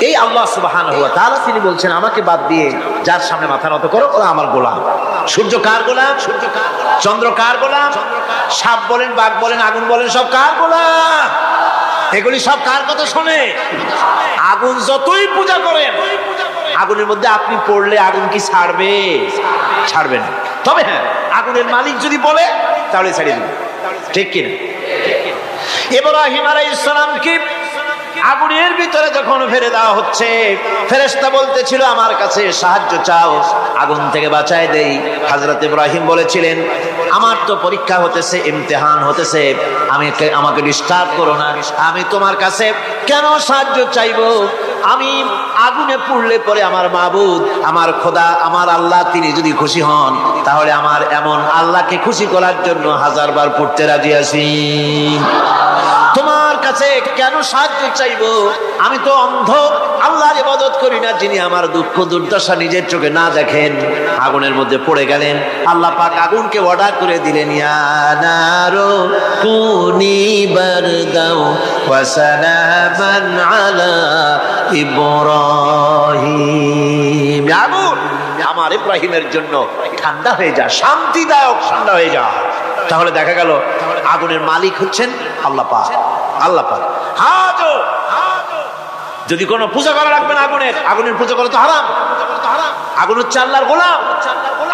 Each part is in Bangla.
এই আল্লাহ সুবহানাহু ওয়া তাআলা তিনি বলছেন আমাকে বাদ দিয়ে যার সামনে মাথা নত করো ওরা আমার গোলাম। সূর্য কার গোলাম? চন্দ্র কার গোলাম? সাপ বলেন, বাঘ বলেন, আগুন বলেন, সব কার গোলাম? এগুলি সব কার কথা শোনে? আগুন যতই পূজা করেন, আগুনের মধ্যে আপনি পড়লে আগুন কি ছাড়বে? ছাড়বে না। তবে হ্যাঁ, আগুনের মালিক যদি বলে তাহলে ছেড়ে দিবে। ঠিক কিনা? ইব্রাহিম আলাইহিস সালাম কি আগুনের ভিতরে যখন ফেলে দেওয়া হচ্ছে, ফেরেশতা বলতেছিল আমার কাছে সাহায্য চাও, আগুন থেকে বাঁচায় দেই। হযরত ইব্রাহিম বলেছিলেন আমার তো পরীক্ষা হতেছে, ইমতিহান হতেছে, আমাকে ডিস্টার্ব করো না, আমি তোমার কাছে কেন সাহায্য চাইবো? আমি আগুনে পুড়লে পরে আমার মাবুদ, আমার খোদা, আমার আল্লাহ তিনি যদি খুশি হন তাহলে আমার এমন আল্লাহকে খুশি করার জন্য 1000 বার পড়তে রাজি আছি। তোমার কাছে কেন সাহায্য চাইবো? আমি তো অন্ধ, আল্লাহর ইবাদত করি না যিনি আমার দুঃখ দুর্দশা নিজের চোখে না দেখেন। আগুনের মধ্যে পড়ে গেলেন, আল্লাহ পাক আগুনকে অর্ডার করে দিলেন ইয়া নারু কুনি বারদাও ওয়া সালামান আলা ইব্রাহিম। আগুন আমার ইব্রাহিমের জন্য ঠান্ডা হয়ে যা, শান্তিদায়ক ঠান্ডা হয়ে যা। তাহলে দেখা গেল আগুনের মালিক হচ্ছেন আল্লাহ পাক। আল্লাহ পাক যদি কোনো পূজা করা রাখবে না আগুনের, আগুনের পূজা করা তো হারাম। আগুন হচ্ছে আল্লাহর গোলাম,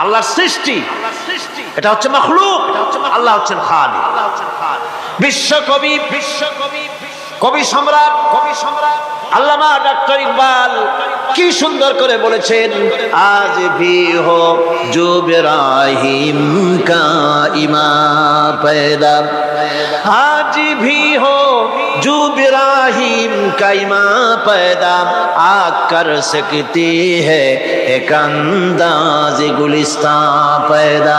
আল্লাহর সৃষ্টি, এটা হচ্ছে মাখলুক, আল্লাহ হচ্ছেন খালিক। বিশ্বকবি, কবি সম্রাট আল্লামা ডক্টর ইকবাল কি সুন্দর করে বলেছেন, আজ ভি হো জো ইব্রাহিম কা ইমা पैदा, आज भी हो जो इब्राहिम का इमा पैदा, आग कर सकती है एक अंदाज गुलिस्तान पैदा।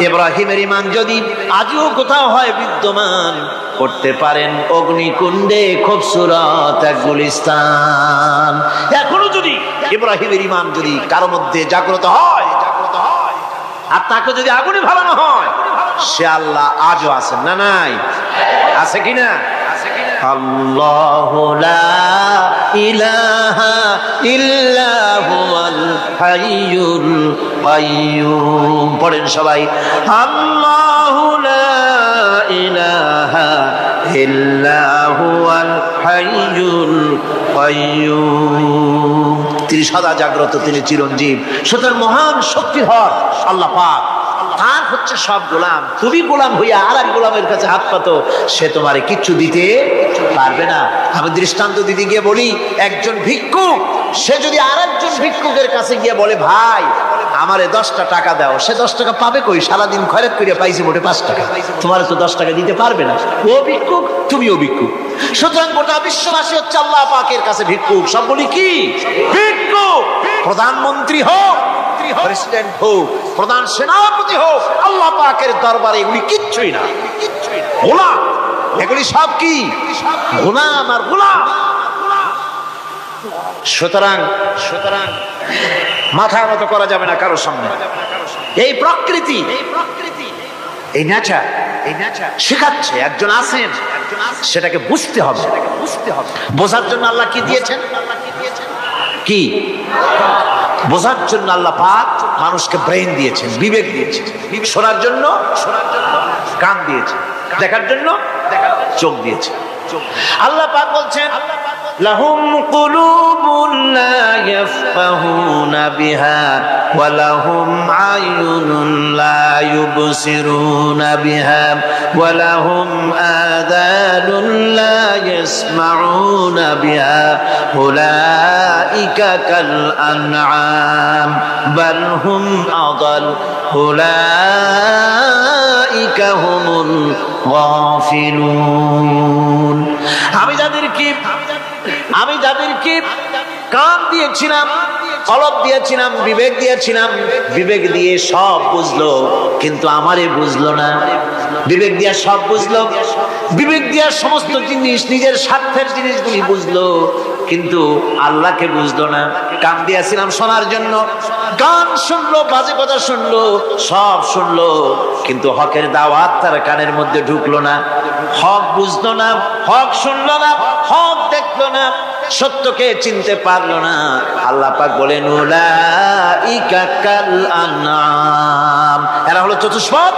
ইব্রাহিমের ইমান যদি আজও কোথাও হয় বিদ্যমান, করতে পারেন অগ্নিকুণ্ডে খুবসুরত এক গুলিস্তান। এখনো যদি ইব্রাহিমের ইমান যদি কারো মধ্যে জাগ্রত হয় আর তাকে যদি আগুনে ভালানো হয়, সে আল্লাহ আজও আছেন না? নাই? আছে কিনা? আল্লাহু লা ইলাহা ইল্লা হুয়াল হাইয়ুল কাইয়্যুম। পড়েন সবাই, আল্লাহু লা ইলাহা ইল্লা হুয়াল হাইয়ুল কাইয়্যুম। তিনি সদা জাগ্রত, তিনি চিরঞ্জীব। সুতরাং মহান শক্তিধর আল্লাহ পাক, তার হচ্ছে সব গোলাম। তুমি গোলাম হইয়া আর এক গোলামের কাছে হাত পাতো, সে তোমারে কিচ্ছু দিতে পারবে না। আমি দৃষ্টান্ত দিতে গিয়ে বলি, একজন ভিক্ষুক সে যদি আর একজন ভিক্ষুকের কাছে গিয়ে বলে ভাই আমারে 10টা টাকা দাও, সে 10 টাকা পাবে কই? সারাদিন খয়রাত করে পাইছে মোটে 5 টাকা, তোমার তো 10 টাকা দিতে পারবে না। ও ভিক্ষুক, তুমিও ভিক্ষুক। সুতরাং গোটা বিশ্ববাসী হচ্ছে আল্লাহ পাকের কাছে ভিক্ষুক। সব বলি কি ভিক্ষুক? প্রধানমন্ত্রী হোক, প্রেসিডেন্ট হোক, প্রধান সেনাপতি হোক, আল্লাহ পাকের দরবারে এগুলি কিচ্ছুই না, গোলাম। এগুলি সব কি? গোলাম আর গোলাম। সুতরাং মাথা মতো করা যাবে না কারোর সামনে। এই প্রকৃতি, এই নেচার শেখাচ্ছে একজন আছেন, সেটাকে বুঝতে হবে। বোঝার জন্য আল্লাহ কি দিয়েছেন? কি বোঝার জন্য আল্লাহ পাক মানুষকে ব্রেন দিয়েছেন, বিবেক দিয়েছেন। শোনার জন্য কান দিয়েছেন, দেখার জন্য চোখ দিয়েছেন। আল্লাহ পাক বলছেন লাহুম কুলুবুন লা ইয়াফকাহুনা বিহা ওয়া লাহুম আয়ুনুন লা ইউবসিরুনা বিহা ওয়া লাহুম আযানুন লা ইয়াসমাউনা বিহা উলাইকা কাল আনআম বাল হুম আদাল উলাইকা হুমুল গাফিলুন। আমি যাদেরকে কান দিয়েছিলাম, কলব দিয়েছিলাম, বিবেক দিয়েছিলাম, বিবেক দিয়ে সব বুঝলো, কিন্তু আমারে বুঝলো না। বিবেক দিয়া সব বুঝলো, বিবেক দিয়া সমস্ত জিনিস, নিজের স্বার্থের জিনিসগুলি বুঝলো, কিন্তু আল্লাহকে বুঝলো না। কান দিয়েছিলাম শোনার জন্য, গান শুনলো, বাজে কথা শুনলো, সব শুনলো, কিন্তু হকের দাওয়াত তার কানের মধ্যে ঢুকলো না। হক বুঝলো না, হক শুনলো না, হক দেখলো না। সত্যকে চিনতে পারলো না। আল্লাহ পাক বলেন উলাইকা কাল আনআম, এরা হলো চতুষ্পদ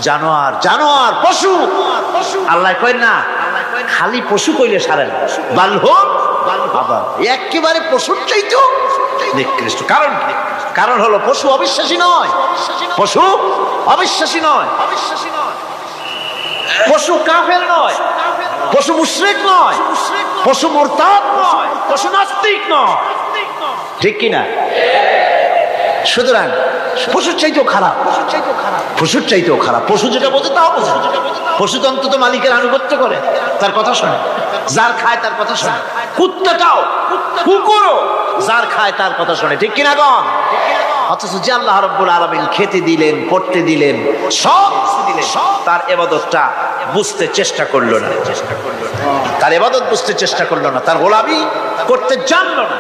জানোয়ার, জানোয়ার পশু। আল্লাহ কয় না খালি পশু কইলে সারে না, বালহুম বাবা একেবারে পশুর চাইতেও নিকৃষ্ট। কারণ কি? কারণ হলো পশু অবিশ্বাসী নয়, পশু অবিশ্বাসী নয়, পশু কাফের নয়, পশু মুশরিক নয়, পশু মুরতাদ নয়, পশু নাস্তিক নয়, ঠিক কিনা? সুতরাং পশুর চাইতেও খারাপ, পশুর চাইতেও খারাপ। পশু যেটা বোঝে তাও বোঝে। পশু তো অন্তত মালিকের আনুগত্য করে, তার কথা শোনে, যার খায় তার কথা শোনে। কুত্তাটাও, কুকুরও যার খায় তার কথা শোনে, ঠিক কিনা গণ? অথচ যে আল্লাহ রাব্বুল আলামিন খেতে দিলেন, পড়তে দিলেন, সব দিলেন, তার ইবাদতটা বুঝতে চেষ্টা করলো না, তার ইবাদত বুঝতে চেষ্টা করলো না, তার গোলামি করতে জানলো না।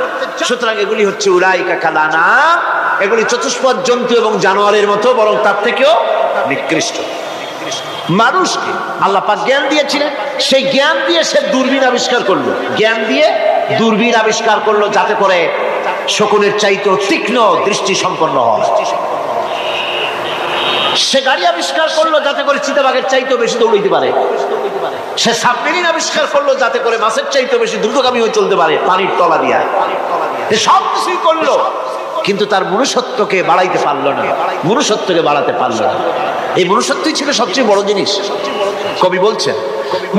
সুতরাং এগুলি হচ্ছে উলাইকা কাল আনআম, এগুলি চতুষ্পদ জন্তু এবং জানোয়ারের মতো, বরং তার থেকেও নিকৃষ্ট। মানুষকে আল্লাহ পাক জ্ঞান দিয়েছিলেন, সেই জ্ঞান দিয়ে সে দূরবীন আবিষ্কার করলো, জ্ঞান দিয়ে দূরবীন আবিষ্কার করলো যাতে করে শকুনের চাইতেও তীক্ষ্ণ দৃষ্টি সম্পন্ন হয়। সে গাড়ি আবিষ্কার করলো যাতে করে চিতাবাঘের চাইতেও বেশি দৌড়াইতে পারে। সে সাবমেরিন আবিষ্কার করলো যাতে করে মাছের চাইতেও বেশি দ্রুতগামী হয়ে চলতে পারে পানির তলা দিয়া। সব কিছুই করলো, কিন্তু তার মনুষ্যত্বকে বাড়াইতে পারলো না, মনুষ্যত্বকে বাড়াতে পারলো না। এই মনুষ্যত্বই ছিল সবচেয়ে বড় জিনিস। কবি বলছেন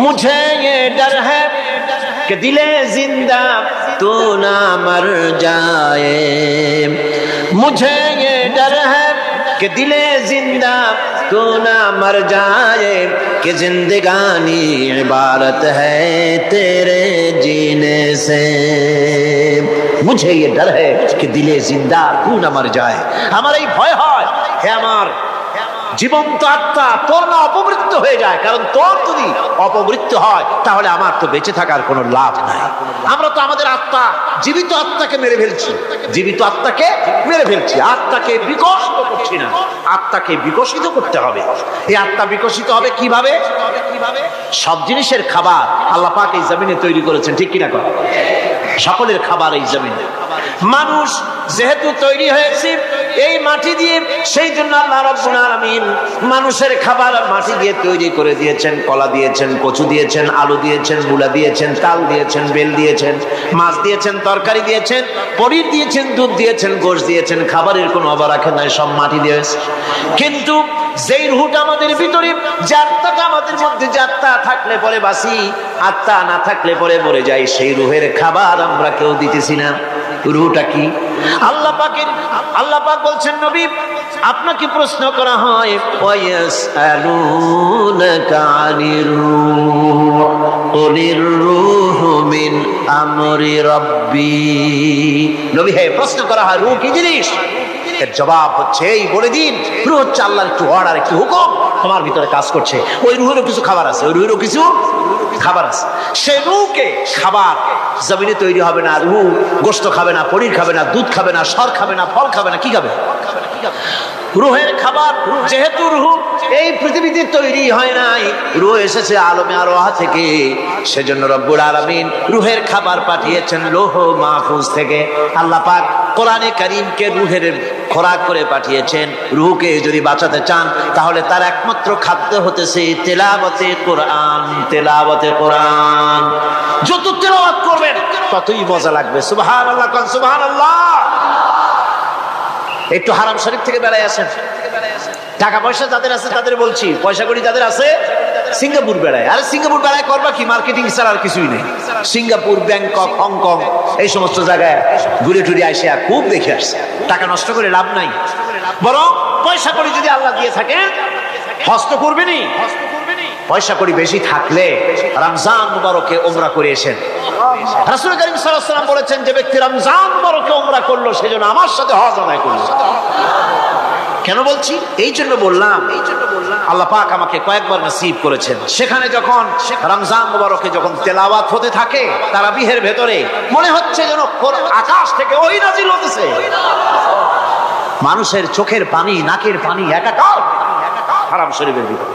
মুঝে ये डर है कि दिले जिंदा तू ना मर जाए, मुझे ये डर है कि दिले जिंदा तू ना मर जाए, कि जिंदगानी इबारत है तेरे जीने से। मुझे ये डर है कि दिले जिंदा तू ना मर जाए, আমার এই ভয় হয় হে আমার জীবন্ত আত্মা তোর না অপমৃত্যু হয়ে যায়। কারণ তোর যদি অপমৃত্যু হয় তাহলে আমার তো বেঁচে থাকার কোনো লাভ নাই। আমরা তো আমাদের আত্মা, জীবিত আত্মাকে মেরে ফেলছি, জীবিত আত্মাকে মেরে ফেলছি, আত্মাকে বিকশিত করছি না। আত্মাকে বিকশিত করতে হবে। এই আত্মা বিকশিত হবে কিভাবে? সব জিনিসের খাবার আল্লাহ পাক এই জমিনে তৈরি করেছেন, ঠিক কিনা কথা? সকলের খাবার এই জমিনে। মানুষ যেহেতু তৈরি হয়েছে এই মাটি দিয়ে, সেই জন্য আল্লাহ রাব্বুল আলামিন মানুষের খাবার মাটি দিয়ে তৈরি করে দিয়েছেন। কলা দিয়েছেন, কচু দিয়েছেন, আলু দিয়েছেন, মূলা দিয়েছেন, তাল দিয়েছেন, বেল দিয়েছেন, মাছ দিয়েছেন, তরকারি দিয়েছেন, পনির দিয়েছেন, দুধ দিয়েছেন, গোশত দিয়েছেন। খাবারের কোনো অভাব রাখেন নাই, সব মাটি দিয়েছে। কিন্তু যেই রুহটা আমাদের ভিতরে, যে আত্মাটা আমাদের মধ্যে, যে আত্মা থাকলে পরে বাঁচি, আত্মা না থাকলে পরে মরে যাই, সেই রুহের খাবার আমরা কেউ দিতেছি না। রুহটা কি? আল্লাহ পাক বলছেন নবী আপনাকে প্রশ্ন করা হয় ওয়ায়াসআলুনাকা আনির রূহ কুলির রূহু মিন আমরি রাব্বি। নবী হে, প্রশ্ন করা হয় রূহ কি জিনিস? এর জবাব হচ্ছে এই বলে দিন, রূহ হচ্ছে আল্লাহর একটু অর্ডার, একটু হুকুম তোমার ভিতরে কাজ করছে। ওই রূহেরও কিছু খাবার আছে, ওই রূহেরও কিছু খাবার আছে। সে রূহকে খাবার জমিনে তৈরি হবে না। রূহ গোশত খাবে না, পনির খাবে না, দুধ খাবে না, সর খাবে না, ফল খাবে না, কি খাবে? রূহের খাবার। যেহেতু রূহ এই পৃথিবীতে তৈরি হয় নাই, রূহ এসেছে আলমে আরওয়াহ থেকে, সেজন্য রব্বুল আলামিন রূহের খাবার পাঠিয়েছেন লৌহ মাহফুজ থেকে। আল্লাহ পাক কোরআনে কারীমকে রূহের খোরাক করে পাঠিয়েছেন। রূহকে যদি বাঁচাতে চান তাহলে তার একমাত্র খাদ্য হতেছে তেলাওয়াতে কোরআন, তেলাওয়াতে কোরআন। যত তেলাওয়াত করবেন ততই মজা লাগবে। সুবহানাল্লাহ, কোন সুবহানাল্লাহ। একটু হারাম শরীফ থেকে বেড়ায় আসেন। টাকা পয়সা যাদের আছে তাদের বলছি, পয়সা কড়ি যাদের আছে সিঙ্গাপুর বেড়ায়। আরে সিঙ্গাপুর বেড়ায় করবা কি? মার্কেটিং ছাড়া আর কিছুই নেই। সিঙ্গাপুর, ব্যাংকক, হংকং এই সমস্ত জায়গায় ঘুরে টুরে আসে আর খুব দেখে আসছে। টাকা নষ্ট করে লাভ নাই, বরং পয়সা কড়ি যদি আল্লাহ দিয়ে থাকেন হস্ত করবেনই। পয়সা কড়ি বেশি থাকলে রমজান মুবারকে উমরা করে এসেন। রাসূল করিম সাল্লাল্লাহু আলাইহি ওয়াসাল্লাম বলেছেন যে ব্যক্তি রমজান মুবারকে উমরা করলো সেজন্য আমার সাথে হজ আদায় করলো। কেন বলছি? এই জন্য বললাম, আল্লাহ পাক আমাকে কয়েকবার নসিব করেছেন। সেখানে যখন রমজান মুবারকে যখন তেলাওয়াত হতে থাকে তারাবিহের ভেতরে, মনে হচ্ছে যেন আকাশ থেকে ওই নাজিল হতেছে। মানুষের চোখের পানি, নাকের পানি একাকার হারাম শরীফের ভিতরে।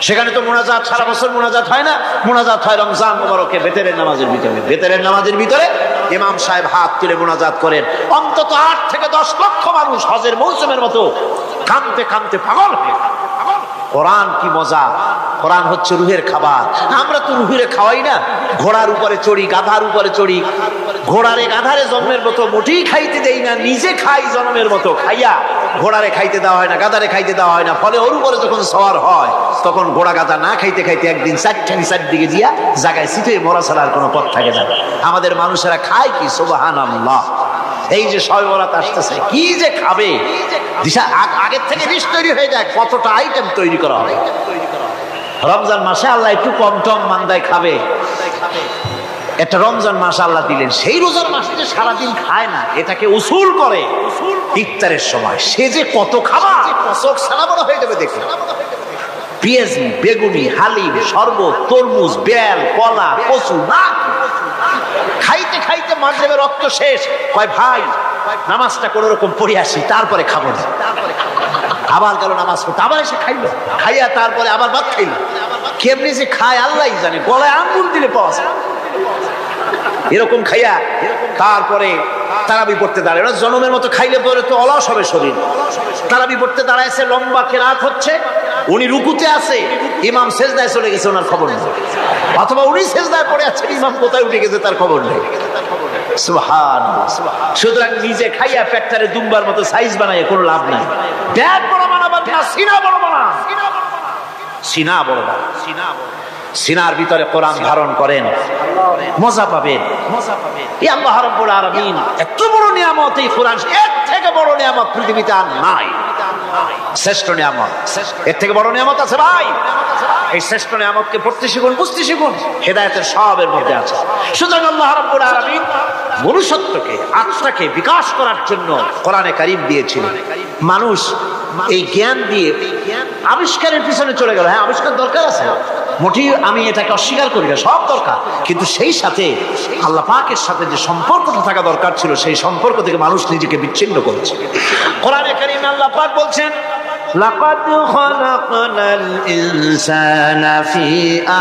সেখানে তো মুনাজাত সারা বছর মুনাজাত হয় না, মুনাজাত হয় রমজান মুবারকে বেতেরের নামাজের ভিতরে। বেতেরের নামাজের ভিতরে ইমাম সাহেব হাত তুলে মুনাজাত করেন, অন্তত 8 থেকে 10 লক্ষ মানুষ হজের মৌসুমের মতো কাঁদতে কাঁদতে পাগল হয়ে। কোরআন কি মজা, কোরআন হচ্ছে রুহের খাবার। আমরা তো রুহের খাওয়াই না, ঘোড়ার উপরে চড়ি, গাধার উপরে চড়ি, ঘোড়ারে গাধারে জন্মের মতো মোটেই খাইতে দেই না, নিজে খাই জন্মের মতো, খাইয়া ঘোড়ারে খাইতে দেওয়া হয় না, গাধারে খাইতে দেওয়া হয় না। ফলে ওর উপরে যখন সওয়ার হয় তখন ঘোড়া গাধা না খাইতে খাইতে একদিন চারদিকে দিয়া জায়গায় সিটে মরা ছাড়ার কোনো পথ থাকে না। আমাদের মানুষেরা খায় কি? সুবহানাল্লাহ। এই যে শবে বরাত আসতেছে, কি যে খাবে, দিশা আগের থেকে লিস্ট তৈরি হয়ে যায় কতটা আইটেম তৈরি করা হবে। রমজান মাসে আল্লাহ একটু কম টম মান্দায় খাবে, একটা রমজান মাস আল্লাহ দিলেন, সেই রোজার মাসে যে সারাদিন খায় না, এটাকে উসুল করে ইফতারের সময় সে যে কত খাবার, চোখ সারা বড় হয়ে যাবে দেখে। পেঁয়াজি, বেগুনি, হালিম, শরবত, তরমুজ, বেল, কলা, কচু, না খাইতে খাইতে মাগরিবের রক্ত শেষ। কয় ভাই নামাজটা কোন রকম পড়ে আসি, তারপরে খাবো না। আবার গেল নামাজ পড়তে, আবার এসে খাইলো, খাইয়া তারপরে আবার ভাত খাইলো। কেমনি যে খায় আল্লাহই জানে, গলায় আঙ্গুল দিলে পাওয়া যায় এরকম খাইয়া। তারপরে তারাবি পড়তে দাঁড়ায়, ওরা জনমের মতো খাইলে পরে তো অলস হবে শরীর। তারাবি পড়তে দাঁড়াইছে, লম্বা কেরাত হচ্ছে, উনি রুকুতে আছে, ইমাম সেজদায় চলে গেছে, ওনার খবর নেই। অথবা উনি সেজদায় পড়ে আছেন, ইমাম কোথায় উঠে গেছে তার খবর নেই। সুবহানাল্লাহ। সুতরাং নিজে খাইয়া পেটটারে দুম্বার মতো সাইজ বানায় কোনো লাভ নাই। পেট বড় বানাবার না, সিনা বড় বানা, সিনা বড় বানা। সিনার ভিতরে কোরআন ধারণ করেন, মজা পাবেন। এই আল্লাহ রাব্বুল আলামিন এত বড় নিয়ামত, এই কোরআন, এর থেকে বড় নিয়ামত পৃথিবীতে আর নাই। শ্রেষ্ঠ নিয়ামত, এর থেকে বড় নিয়ামত আছে ভাই? এই শ্রেষ্ঠ নিয়ামতকে পড়তে শিখুন, বুঝতে শিখুন, হেদায়েতের সবের মধ্যে আছে। সুতরাং আল্লাহ রাব্বুল আলামিন মনুষ্যত্বকে, আত্মাকে বিকাশ করার জন্য কোরআনে কারীম দিয়েছিলেন। মানুষ এই জ্ঞান দিয়ে আবিষ্কারের পিছনে চলে গেল। হ্যাঁ, আবিষ্কার দরকার আছে, মোটেই আমি এটাকে অস্বীকার করি না, সব দরকার। কিন্তু সেই সাথে আল্লাহ পাকের সাথে যে সম্পর্কটা থাকা দরকার ছিল, সেই সম্পর্ক থেকে মানুষ নিজেকে বিচ্ছিন্ন করেছে। কোরআনে কারীমে আল্লাহ পাক বলছেন, লাকাদ খালাকনাল ইনসানা ফি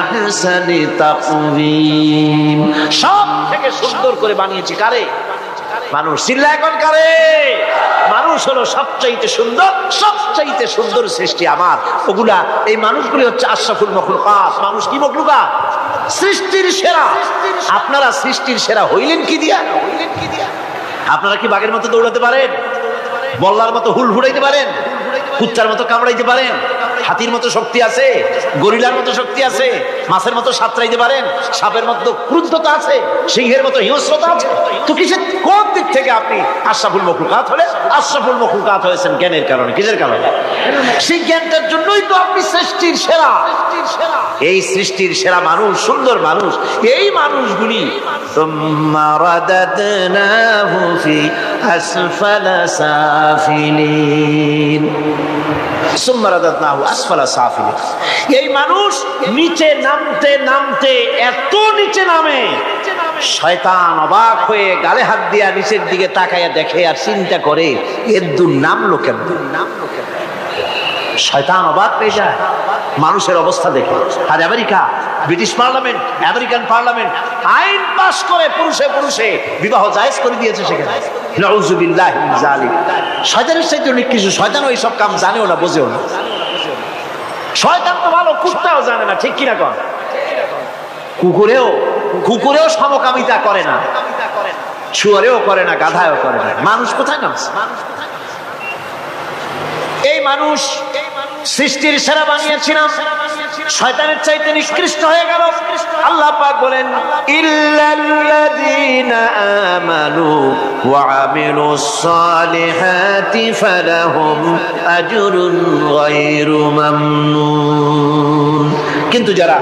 আহসানি তাকওয়িম। সব থেকে সুন্দর করে বানিয়েছি কারে? মানুষ। চিল্লা এখন কারে? মানুষ হলো সবচাইতে সুন্দর, সবচাইতে সুন্দর সৃষ্টি আমার। ওগুলা, এই মানুষগুলি হচ্ছে আশরাফুল মাখলুকাত। মানুষ কি মাখলুকাত? সৃষ্টির সেরা। আপনারা সৃষ্টির সেরা হইলেন কি দিয়া? আপনারা কি বাঘের মতো দৌড়াতে পারেন? বল্লার মতো হুল ফুটাইতে পারেন? কুত্তার মতো কামড়াইতে পারেন? হাতির মতো শক্তি আছে? গরিলার মতো শক্তি আছে? মাছের মতো সাঁতরাইতে পারেন? সাপের মতো ক্রুদ্ধতা আছে? সিংহের মতো হিংস্রতা আছে? তো কিসের, কোন দিক থেকে আপনি আশরাফুল মাখলুকাত হলে? আশরাফুল মাখলুকাত হয়েছেন জ্ঞানের কারণে। কিসের কারণে? সেই জ্ঞানটার জন্যই তো আপনি সৃষ্টির সেরা। এই সৃষ্টির সেরা মানুষ, সুন্দর মানুষ, এই মানুষগুলি সুম্মা রাদাদনাহু ফি আসফালা সাফিলিন। সুম্মা রাদাদনাহু আসফালা সাফিলিন। এই মানুষ নিচে নামতে নামতে এত নিচে নামে, শয়তান অবাক হয়ে গালে হাত দিয়া নিচের দিকে তাকাইয়া দেখে আর চিন্তা করে, এর দূর নামলো কেমন? শয়তান অবাক হয়ে যায় মানুষের অবস্থা দেখে। আর America, British parliament, American parliament আইন পাস করে পুরুষে পুরুষে বিবাহ জায়েজ করে দিয়েছে সেখানে। নাউযুবিল্লাহি মিন যালিক। শয়তানের চাইতে অনেক কিছু, শয়তান ওই সব কাম জানেও না, বোঝেও না। শয়তান তো ভালো, কুত্তাও জানে না, ঠিক কিনা কন? কুকুরেও সমকামিতা করে না, শুয়োরেও করে না, গাধায়ও করে না। মানুষ কোথায় নামছে? এই মানুষ সৃষ্টির সেরা বানিয়েছিলাম, শয়তানের চাইতে নিকৃষ্ট হয়ে গেল। আল্লাহ পাক বলেন, ইল্লাল্লাযীনা আমানু ওয়া আমিলুস সালিহাতি ফালাহুম আজরুন গায়রু মামনুন। কিন্তু যারা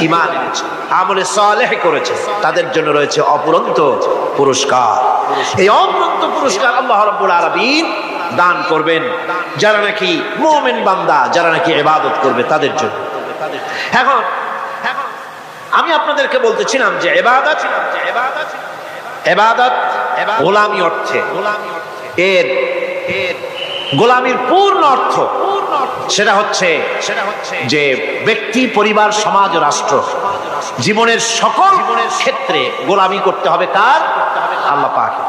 ঈমান এনেছে, আমলে সালেহ করেছে, তাদের জন্য রয়েছে অপুরন্ত পুরস্কার। এই অপুরন্ত পুরস্কার আল্লাহ রাব্বুল আলামিন দান করবেন যারা নাকি মুমিন বান্দা, যারা নাকি ইবাদত করবে তাদের জন্য। এখন আমি আপনাদেরকে বলতেছিলাম যে ইবাদত গোলামি অর্থে, এর গোলামির পূর্ণ অর্থ সেটা হচ্ছে যে ব্যক্তি, পরিবার, সমাজ ও রাষ্ট্র জীবনের সকল ক্ষেত্রে গোলামি করতে হবে কার? আল্লাহ পাকের।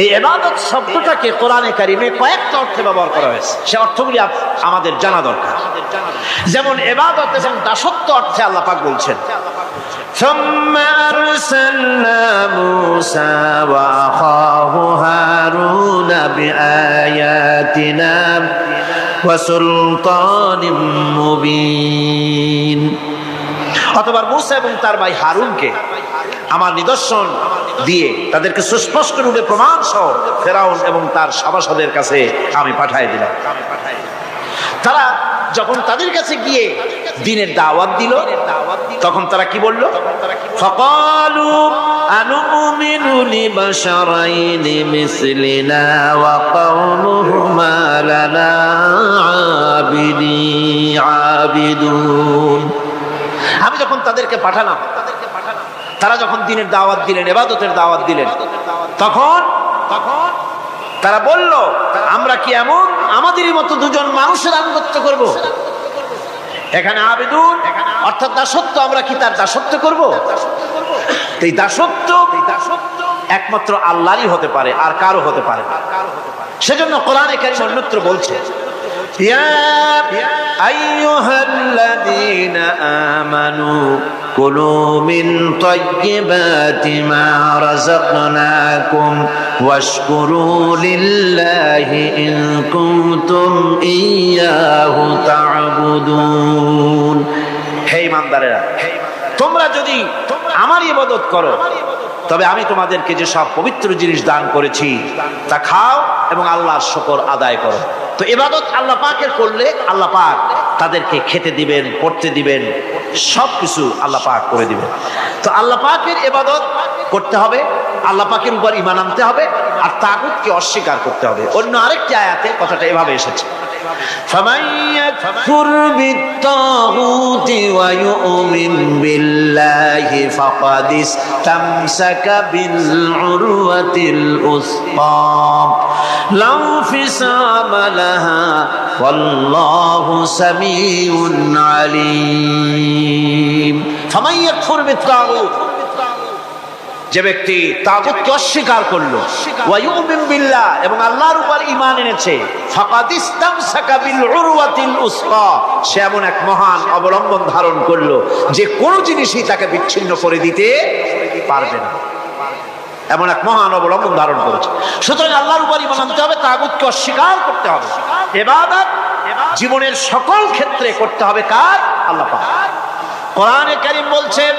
এই ইবাদত শব্দটাকে কোরআনে কারিমে কয়েকটা অর্থে ব্যবহার করা হয়েছে, সে অর্থগুলি আমাদের জানা দরকার। যেমন ইবাদত এবং দাসত্ব অর্থে আল্লাহ পাক বলছেন ثم أرسلنا موسى وأخاه هارون بآياتنا وسلطان مبين। অতঃপর মূসা এবং তার ভাই হারুনকে আমার নিদর্শন দিয়ে তাদেরকে সুস্পষ্ট রূপে প্রমাণ সহ ফেরাউন এবং তার সভাসদের কাছে আমি পাঠিয়ে দিলাম। তারা যখন তাদের কাছে গিয়ে দ্বীনের দাওয়াত দিল, তখন তারা কি বলল? ফাকালু আনুমিনু লিবাশারাইনি মিসলিনা ওয়া কওমুহুমা লানা আবিদুন। আমি যখন তাদেরকে পাঠালাম, তারা যখন দ্বীনের দাওয়াত দিলেন, ইবাদতের দাওয়াত দিলেন, তখন তারা বলল আমরা কি এমন আমাদেরই মতো দুজন মানুষের আনুগত্য করব? এখানে আবেদুন অর্থাৎ দাসত্ব, আমরা কি তার দাসত্ব করব? এই দাসত্ব একমাত্র আল্লাহরই হতে পারে, আর কারো হতে পারে না। সেজন্য কোরআনে কারীম অন্যত্র বলছে ইয়া আইয়ুহাল্লাযীনা আমানু কুলু মিন তাইয়্যিবাতি মা রাযাকনাকুম ওয়াশকুরু লিল্লাহি ইন কুনতুম ইয়্যাহু তা'বুদুন। হে ঈমানদারেরা, তোমরা যদি আমার ইবাদত করো তবে আমি তোমাদেরকে যে সব পবিত্র জিনিস দান করেছি তা খাও এবং আল্লাহর শুকর আদায় করো। তো ইবাদত আল্লাহ পাকের করলে আল্লাহ পাক তাদেরকে খেতে দিবেন, পড়তে দিবেন, সবকিছু আল্লাহ পাক করে দিবেন। তো আল্লাহ পাকের ইবাদত করতে হবে, আল্লাহ পাকের উপর ঈমান আনতে হবে, আর তাগুতকে অস্বীকার করতে হবে। অন্য আরেকটি আয়াতে কথাটা এভাবে এসেছে فمن يكفر بالطاغوت ويؤمن بالله فقد استمسك بالعروة الوثقى لا انفصام لها والله سميع عليم। فمن يكفر بالطاغوت, যে ব্যক্তি তাগুতকে অস্বীকার করলো, ওয়া ইউমিন বিল্লাহ এবং আল্লাহর উপর ঈমান এনেছে, ফাকাদ ইসতামসাকা বিল উরওয়াতিল উসকা, সে এমন এক মহান অবলম্বন ধারণ করলো যে কোনো জিনিসই তাকে বিচ্ছিন্ন করে দিতে পারবে না। এমন এক মহান অবলম্বন ধারণ করেছে। সুতরাং আল্লাহর উপর ঈমান আনতে হবে, তাগুতকে অস্বীকার করতে হবে। ইবাদত জীবনের সকল ক্ষেত্রে করতে হবে কার? আল্লাহ পাক। কোরআনে কারীম বলছেন,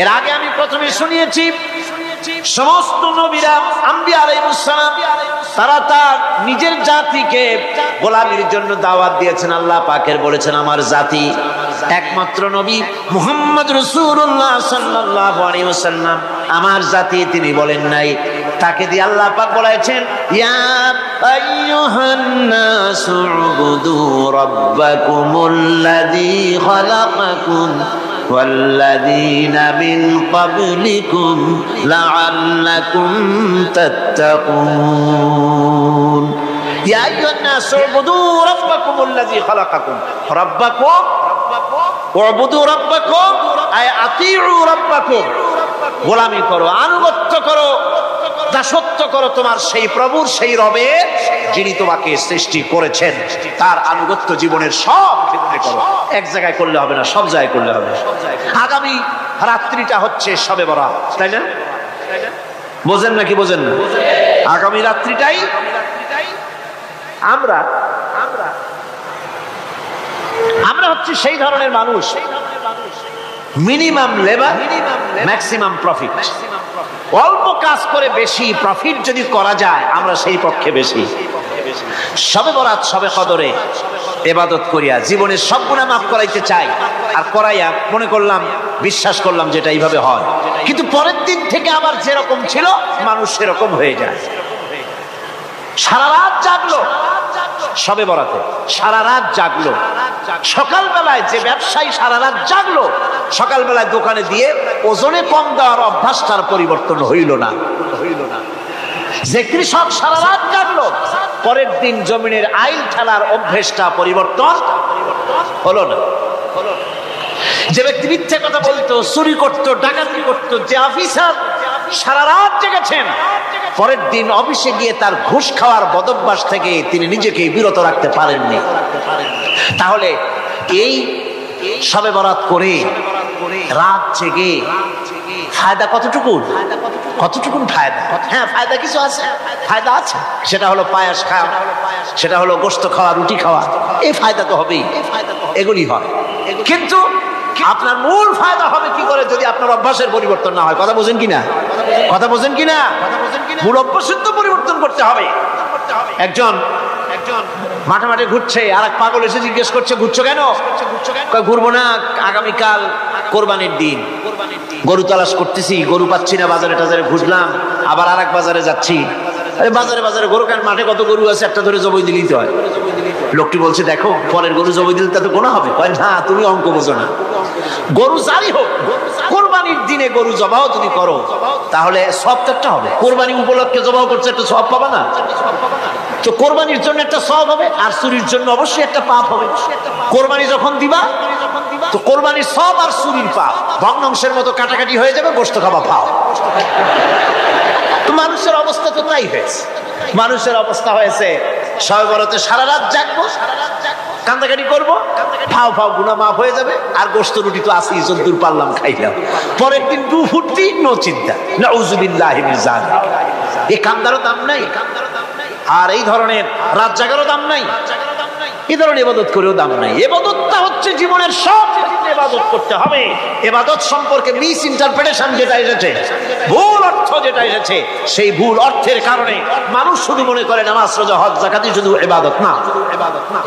এর আগে আমি প্রথমে শুনিয়েছি সমস্ত নবীরা আম্বিয়া আলাইহিস সালাম তারা তার নিজের জাতিকে গোলামির জন্য দাওয়াত দিয়েছেন। আল্লাহ পাকের বলেছেন আমার জাতি, একমাত্র নবী মুহাম্মদ রাসূলুল্লাহ সাল্লাল্লাহু আলাইহি ওয়াসাল্লাম আমার জাতি তিনি বলেন নাই। তাকে দিয়ে আল্লাহ পাক বলেছেন ইয়া আইয়ুহান নাসু উবুদু রাব্বাকুমুল্লাযী খালাকাকুম والذين من قبلكم لعلكم تتقون يا أيها الناس اعبدوا ربكم الذي خلقكم ربكم اعبدوا ربكم أي أطيعوا ربكم গোলামি করো, আনুগত্য করো, দাসত্ব করো তোমার সেই প্রভুর, সেই রবের যিনি তোমাকে সৃষ্টি করেছেন। তার আনুগত্য জীবনের সব ক্ষেত্রে করো। এক জায়গায় করলে হবে না, সব জায়গায় করলে হবে। আগামী রাত্রিটা হচ্ছে শবে বরাত, তাই না? বোঝেন নাকি বোঝেন না? আগামী রাত্রিটাই আমরা হচ্ছে সেই ধরনের মানুষ, মিনিমাম লেবার ম্যাক্সিমাম প্রফিট। অল্প কাজ করে বেশি প্রফিট যদি করা যায় আমরা সেই পক্ষে বেশি। শবে বরাত, শবে কদরে ইবাদত করিয়া জীবনের সব গুনাহ মাফ করাইতে চাই, আর করাইয়া মনে করলাম, বিশ্বাস করলাম যেটা এইভাবে হয়, কিন্তু পরের দিন থেকে আবার যেরকম ছিল মানুষ সেরকম হয়ে যায়। সারা রাত জাগলো শবে বরাতে, সারা রাত জাগলো। সকালবেলায় যে ব্যবসায়ী সারা রাত জাগলো, সকালবেলায় দোকানে দিয়ে ওজনে কম দেওয়ার অভ্যাস তার পরিবর্তন হইল না। যে কৃষক সারা রাত জাগলো, পরের দিন জমিনের আইল ঠেলার অভ্যেসটা পরিবর্তন হলো না। যে ব্যক্তি মিথ্যে কথা বলতো, চুরি করতো, ডাকাতি করতো, যে অফিসার সারা রাত জেগেছেন, পরের দিন অফিসে গিয়ে তার ঘুষ খাওয়ার বদভ্যাস থেকে তিনি নিজেকে বিরত রাখতে পারেননি। তাহলে এই শবে বরাত করে রাত জেগে ফায়দা কতটুকু? কতটুকুন ফায়দা? হ্যাঁ, ফায়দা কিছু আছে, ফায়দা আছে। সেটা হলো পায়াস খাওয়া, সেটা হলো গোশত খাওয়া, রুটি খাওয়া, এই ফায়দা তো হবেই, এগুলি হয়। কিন্তু আপনার মূল ফায়দা হবে কি করে যদি আপনার অভ্যাসের পরিবর্তন না হয়? কথা বোঝেন কিনা? কথা বোঝেন কিনা? মূল অভ্যাসের তো পরিবর্তন করতে হবে। একজন মাঠে মাঠে ঘুরছে, আর এক পাগল এসে জিজ্ঞেস করছে, ঘুরছো কেন? ঘুরবো না, আগামীকাল কোরবানির দিন, গরু তালাশ করতেছি, গরু পাচ্ছি না, বাজারে টাজারে ঘুরলাম, আবার আর এক বাজারে যাচ্ছি। আরে বাজারে বাজারে গরু কেন? মাঠে কত গরু আছে, একটা ধরে জবাই দিলেই তো হয়। লোকটি বলছে, দেখো পরের গরু জবাই দিলে তাতে গোনা হবে। কয় না, তুমি অঙ্ক বোঝো না। গরু যারই হোক, কোরবানির দিনে গরু জবাও যদি করো তাহলে সব একটা হবে। কোরবানি উপলক্ষে জবাও করছে, একটা সব পাবা না? তো কোরবানির জন্য একটা সব হবে, আর চুরির জন্য অবশ্যই একটা পাপ হবে। কোরবানি যখন দিবা তো কোরবানির সব আর চুরির পাপ ভগ্নাংশের মতো কাটাকাটি হয়ে যাবে, গোশত খাওয়া পাও। তো মানুষের অবস্থা তো তাই হয়েছে। মানুষের অবস্থা হয়েছে শবে বরাতে সারা রাত জাগবো, কান্দাকাটি করবো, ফাও ফাও গুনাহ মাফ হয়ে যাবে, আর গোশত রুটি তো আসি, যদ্দূর পারলাম খাইলাম। পরের দিন দু ফুটি নো চিন্তা, নাউযুবিল্লাহি মিন যালিক। এই কান্দারও দাম নাই, আর এই ধরনের রাত জাগারও দাম নাই, এই ধরনের ইবাদত করেও দাম নাই। ইবাদতটা হচ্ছে জীবনের সব ইবাদত করতে হবে। ইবাদত সম্পর্কে মিস ইন্টারপ্রিটেশন যেটা এসেছে, ভুল অর্থ যেটা এসেছে, সেই ভুল অর্থের কারণে মানুষ শুধু মনে করে নামাজ, রোজা, হজ, যাকাতই শুধু ইবাদত না।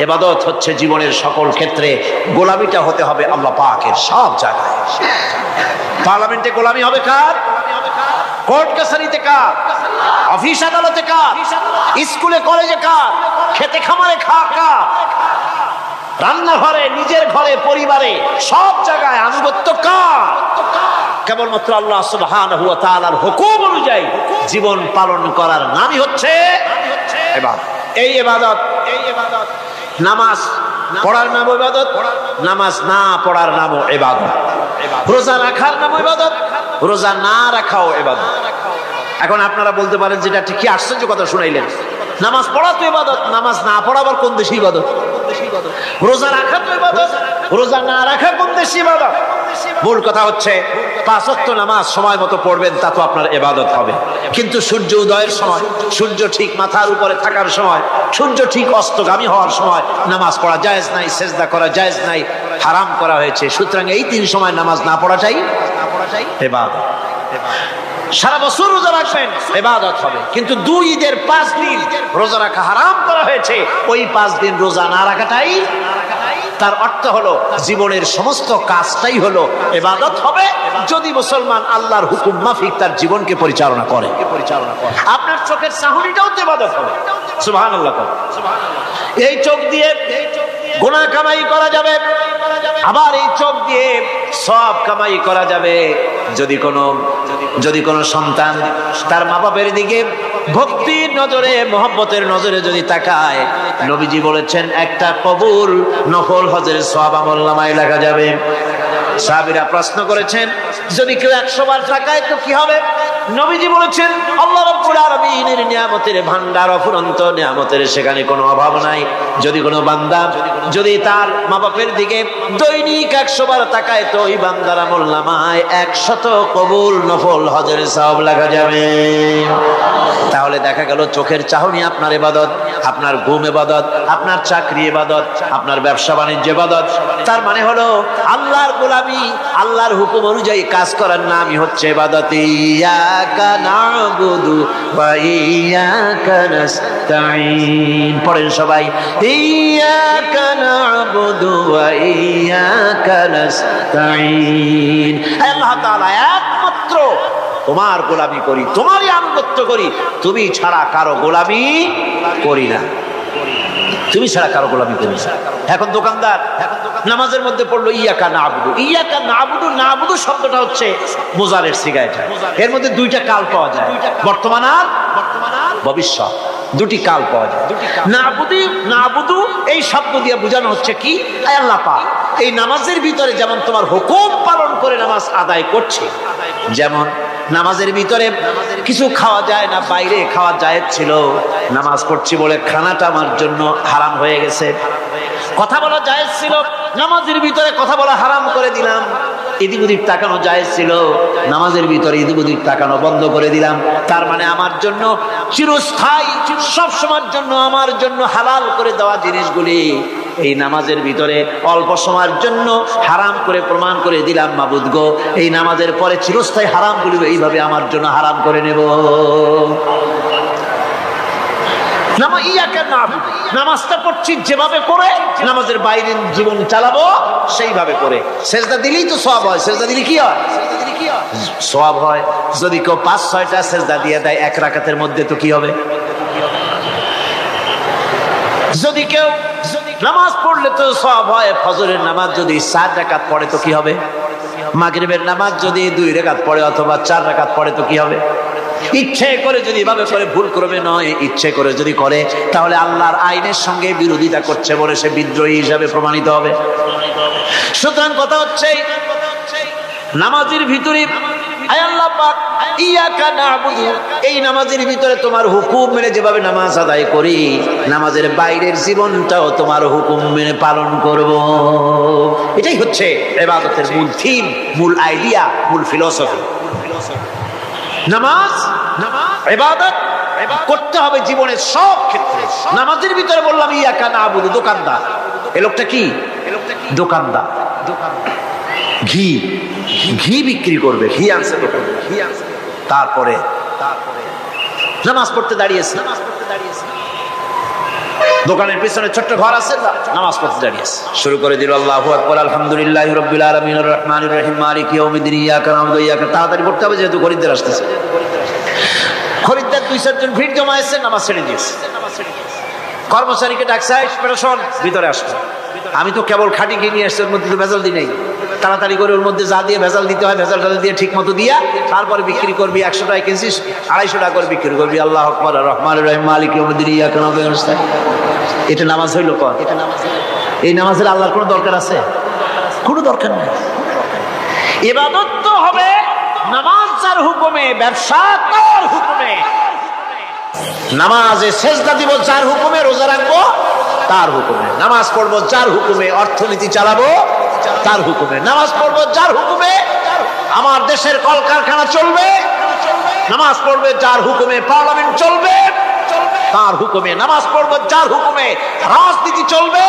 ইবাদত হচ্ছে জীবনের সকল ক্ষেত্রে গোলামিটা হতে হবে আল্লাহ পাকের সব জায়গায়। পার্লামেন্টে গোলামি হবে কার? কোর্ট কাছারিতে কার? অফিস আদালতে কার? স্কুলে কলেজে কার? খেতে খামারে কার? রান্নাঘরে, নিজের ঘরে, পরিবারে, সব জায়গায় আনুগত্য কার? কেবলমাত্র আল্লাহ সুবহানাহু ওয়া তাআলার হুকুম অনুযায়ী জীবন পালন করার নামই হচ্ছে ইবাদত। এই ইবাদত, নামাজ পড়ার নাম ইবাদত, নামাজ না পড়ার নামও ইবাদত। রোজা রাখার নামও ইবাদত, রোজা না রাখাও ইবাদত। এখন আপনারা বলতে পারেন, যেটা ঠিক কি আশ্চর্য কথা শুনাইলেন, নামাজ পড়া তো ইবাদত, নামাজ না পড়া আবার কোন দেশে ইবাদত? রোজা রাখা তো ইবাদত, রোজা না রাখা কোন দেশে ইবাদত? মূল কথা হচ্ছে 5 ওয়াক্ত নামাজ সময় মতো পড়বেন, তা তো আপনার ইবাদত হবে। কিন্তু সূর্য উদয়ের সময়, সূর্য ঠিক মাথার উপরে থাকার সময়, সূর্য ঠিক অস্তগামী হওয়ার সময় নামাজ পড়া জায়েজ নাই, সেজদা করা জায়েজ নাই, হারাম করা হয়েছে। সুতরাং এই 3 সময় নামাজ না পড়াটাই ইবাদত। সারা বছর রোজা রাখবেন, ইবাদত হবে। কিন্তু 2 ঈদের 5 দিন রোজা রাখা হারাম করা হয়েছে, ওই 5 দিন রোজা না রাখাটাই, তার অর্থ হলো জীবনের সমস্ত কাজটাই হলো ইবাদত হবে, যদি মুসলমান আল্লাহর হুকুম মাফিক তার জীবনকে পরিচালনা করে। আপনার চোখের চাহনিটাও তো ইবাদত হবে। সুবহানাল্লাহ। এই চোখ দিয়ে গুনাহ কামাই করা যাবে, আবার এই চোখ দিয়ে সব কামাই করা যাবে। যদি কোনো সন্তান তার মা বাপের দিকে ভক্তির নজরে, মহব্বতের নজরে যদি তাকায়, নবীজি বলেছেন একটা কবুল নফল হজের সওয়াব আমলনামায় লেখা যাবে। সাহাবীরা প্রশ্ন করেছেন, যদি কেউ 100 বার তাকায় তো কি হবে? নবীজি বলেছেন, আল্লাহ রাব্বুল আলামিনের নিয়ামতের ভান্ডার অফুরন্ত নিয়ামতের, সেখানে কোনো অভাব নাই। যদি কোনো বান্দা যদি তার মা বাপের দিকে দৈনিক 100 বার তাকায় তো ওই বান্দার আমলনামায় 100 কবুল নফল হজের সওয়াব লেখা যাবে। তাহলে দেখা গেল চোখের চাহনি আপনার ইবাদত, আপনার ঘুম ইবাদত, আপনার চাকরি ইবাদত, আপনার ব্যবসা বাণিজ্য ইবাদত। তার মানে হলো আল্লাহর গোলামি, আল্লাহর হুকুম অনুযায়ী কাজ করার নামই হচ্ছে ইবাদত। ইয়াকা নাবুদু ওয়া ইয়াকা নাস্তাঈন। পড়েন সবাই, ইয়াকা নাবুদু ওয়া ইয়াকা নাস্তাঈন। আল্লাহ তাআলা একমাত্র তোমার গোলামি করি, তোমারই আনুগত্য করি, তুমি ছাড়া কারো গোলামি করি না। তুমি ছাড়া কারো গোলামি করি না। এখন দোকানদার নামাজের মধ্যে পড়লো ইয়াকা নাবুদু। ইয়াকা নাবুদু, নাবুদু শব্দটা হচ্ছে মোজারের সিগারেট। এর মধ্যে দুইটা কাল পাওয়া যায়, বর্তমান আর ভবিষ্যৎ, দুটি কাল পাওয়া যায়। নাবুদু, নাবুদু এই শব্দ দিয়ে বোঝানো হচ্ছে কি, আয় আল্লাহ পাক এই নামাজের ভিতরে যেমন তোমার হুকুম পালন করে নামাজ আদায় করছে, যেমন নামাজের ভিতরে কিছু খাওয়া যায় না, বাইরে খাওয়া জায়েজ ছিল, নামাজ পড়ছি বলে খানাটা আমার জন্য হারাম হয়ে গেছে। কথা বলা জায়েজ ছিল, নামাজের ভিতরে কথা বলা হারাম করে দিলাম। এদিক ওদিক তাকানো জায়েজ ছিল, নামাজের ভিতরে এদিক ওদিক তাকানো বন্ধ করে দিলাম। তার মানে আমার জন্য চিরস্থায়ী, সব সময়ের জন্য আমার জন্য হালাল করে দেওয়া জিনিসগুলি এই নামাজের ভিতরে অল্প সময়ের জন্য হারাম করে প্রমাণ করে দিলাম। মাবুদ গো, এই নামাজের পরে চিরস্থায়ী হারামগুলি এইভাবে আমার জন্য হারাম করে নেব। নামাজটা পড়ছি যেভাবে করে নামাজের বাইরের জীবন চালাবো সেইভাবে করে। সেজদা দিলেই তো সওয়াব হয়, সেজদা দিলে কি হয়? সওয়াব হয়। যদি কেউ 5-6টা সেজদা দিয়ে দেয় এক রাকাতের মধ্যে তো কি হবে? যদি কেউ নামাজ পড়লে তো সওয়াব হয়। ফজরের নামাজ যদি 4 রাকাত পড়ে তো কি হবে? মাগরিবের নামাজ যদি 2 রাকাত পড়ে অথবা 4 রাকাত পড়ে তো কি হবে? ইচ্ছে করে যদি এভাবে করে, ভুল করবে নয়, ইচ্ছে করে যদি করে তাহলে আল্লাহর আইনের সঙ্গে বিরোধিতা করছে বলে সে বিদ্রোহী হিসাবে প্রমাণিত হবে। সুতরাং কথা হচ্ছে নামাজের ভিতরে আয় আল্লাহ পাক ইয়াকা নাবুদু, এই নামাজের ভিতরে তোমার হুকুম মেনে যেভাবে নামাজ আদায় করি, নামাজের বাইরের জীবনটাও তোমার হুকুম মেনে পালন করব। এটাই হচ্ছে ইবাদতের মূল থিম, মূল আইডিয়া, মূল ফিলোসফি। নামাজ ইবাদত করতে হবে জীবনের সব ক্ষেত্রে। নামাজের ভিতরে বললাম ইয়াকা নাবুদু, দোকানদার। এই লোকটা কি? দোকানদার, ঘি ঘি বিক্রি করবে, ঘি আনছে দোকানে, ঘি আনছে। তারপরে নামাজ পড়তে দাঁড়িয়েছে, দোকানের পিছনে ছোট্ট ঘর আছে, নামাজ পড়তে দাঁড়িয়েছে। শুরু করে দিল আল্লাহু আকবার, আলহামদুলিল্লাহি রাব্বিল আলামিন, আর রহমানির রহিম, মালিকি ইয়াউমিদ্দিন, ইয়াকা নাবুদু ওয়া ইয়াকা। তাড়াতাড়ি পড়তে হবে যেহেতু খরিদ্দার আসতেছে। খরিদ্দার 2-4 জন ভিড় জমায়েছে, নামাজ ছেড়ে দিয়েছে। কর্মচারীকে ডাকছে, শোন ভিতরে আসো। আমি তো কেবল খাঁটি ঘি নিয়ে আসছি, ওর মধ্যে তো ভেজাল দিই নাই। তাড়াতাড়ি করে ওর মধ্যে যা দিয়ে ভেজাল দিতে হয় ভেজাল দিয়ে ঠিক মতো দিয়া তারপরে বিক্রি করবি। 100 টাকা কিনছিস, 250 টাকা করে বিক্রি করবি। আল্লাহ আকবার, আর রহমানির রহিম, মালিকি ইয়াউমিদ্দিন, ইয়াকা নাবুদু ওয়া ইয়াকা। এটা নামাজ হইল? কর এই নামাজের আল্লাহর কোনো দরকার আছে? কোনো দরকার নেই। ইবাদত তো হবে নামাজ যার হুকুমে, ব্যবসা তার হুকুমে। নামাজে সেজদা দিব যার হুকুমে, রোজা রাখবো তার হুকুমে, নামাজ পড়বো যার হুকুমে, অর্থনীতি চালাবো তার হুকুমে, নামাজ পড়বো যার হুকুমে, আমার দেশের কলকারখানা চলবে, নামাজ পড়বে যার হুকুমে, পার্লামেন্ট চলবে তার হুকুমে, নামাজ পড়বো যার হুকুমে, রাজনীতি চলবে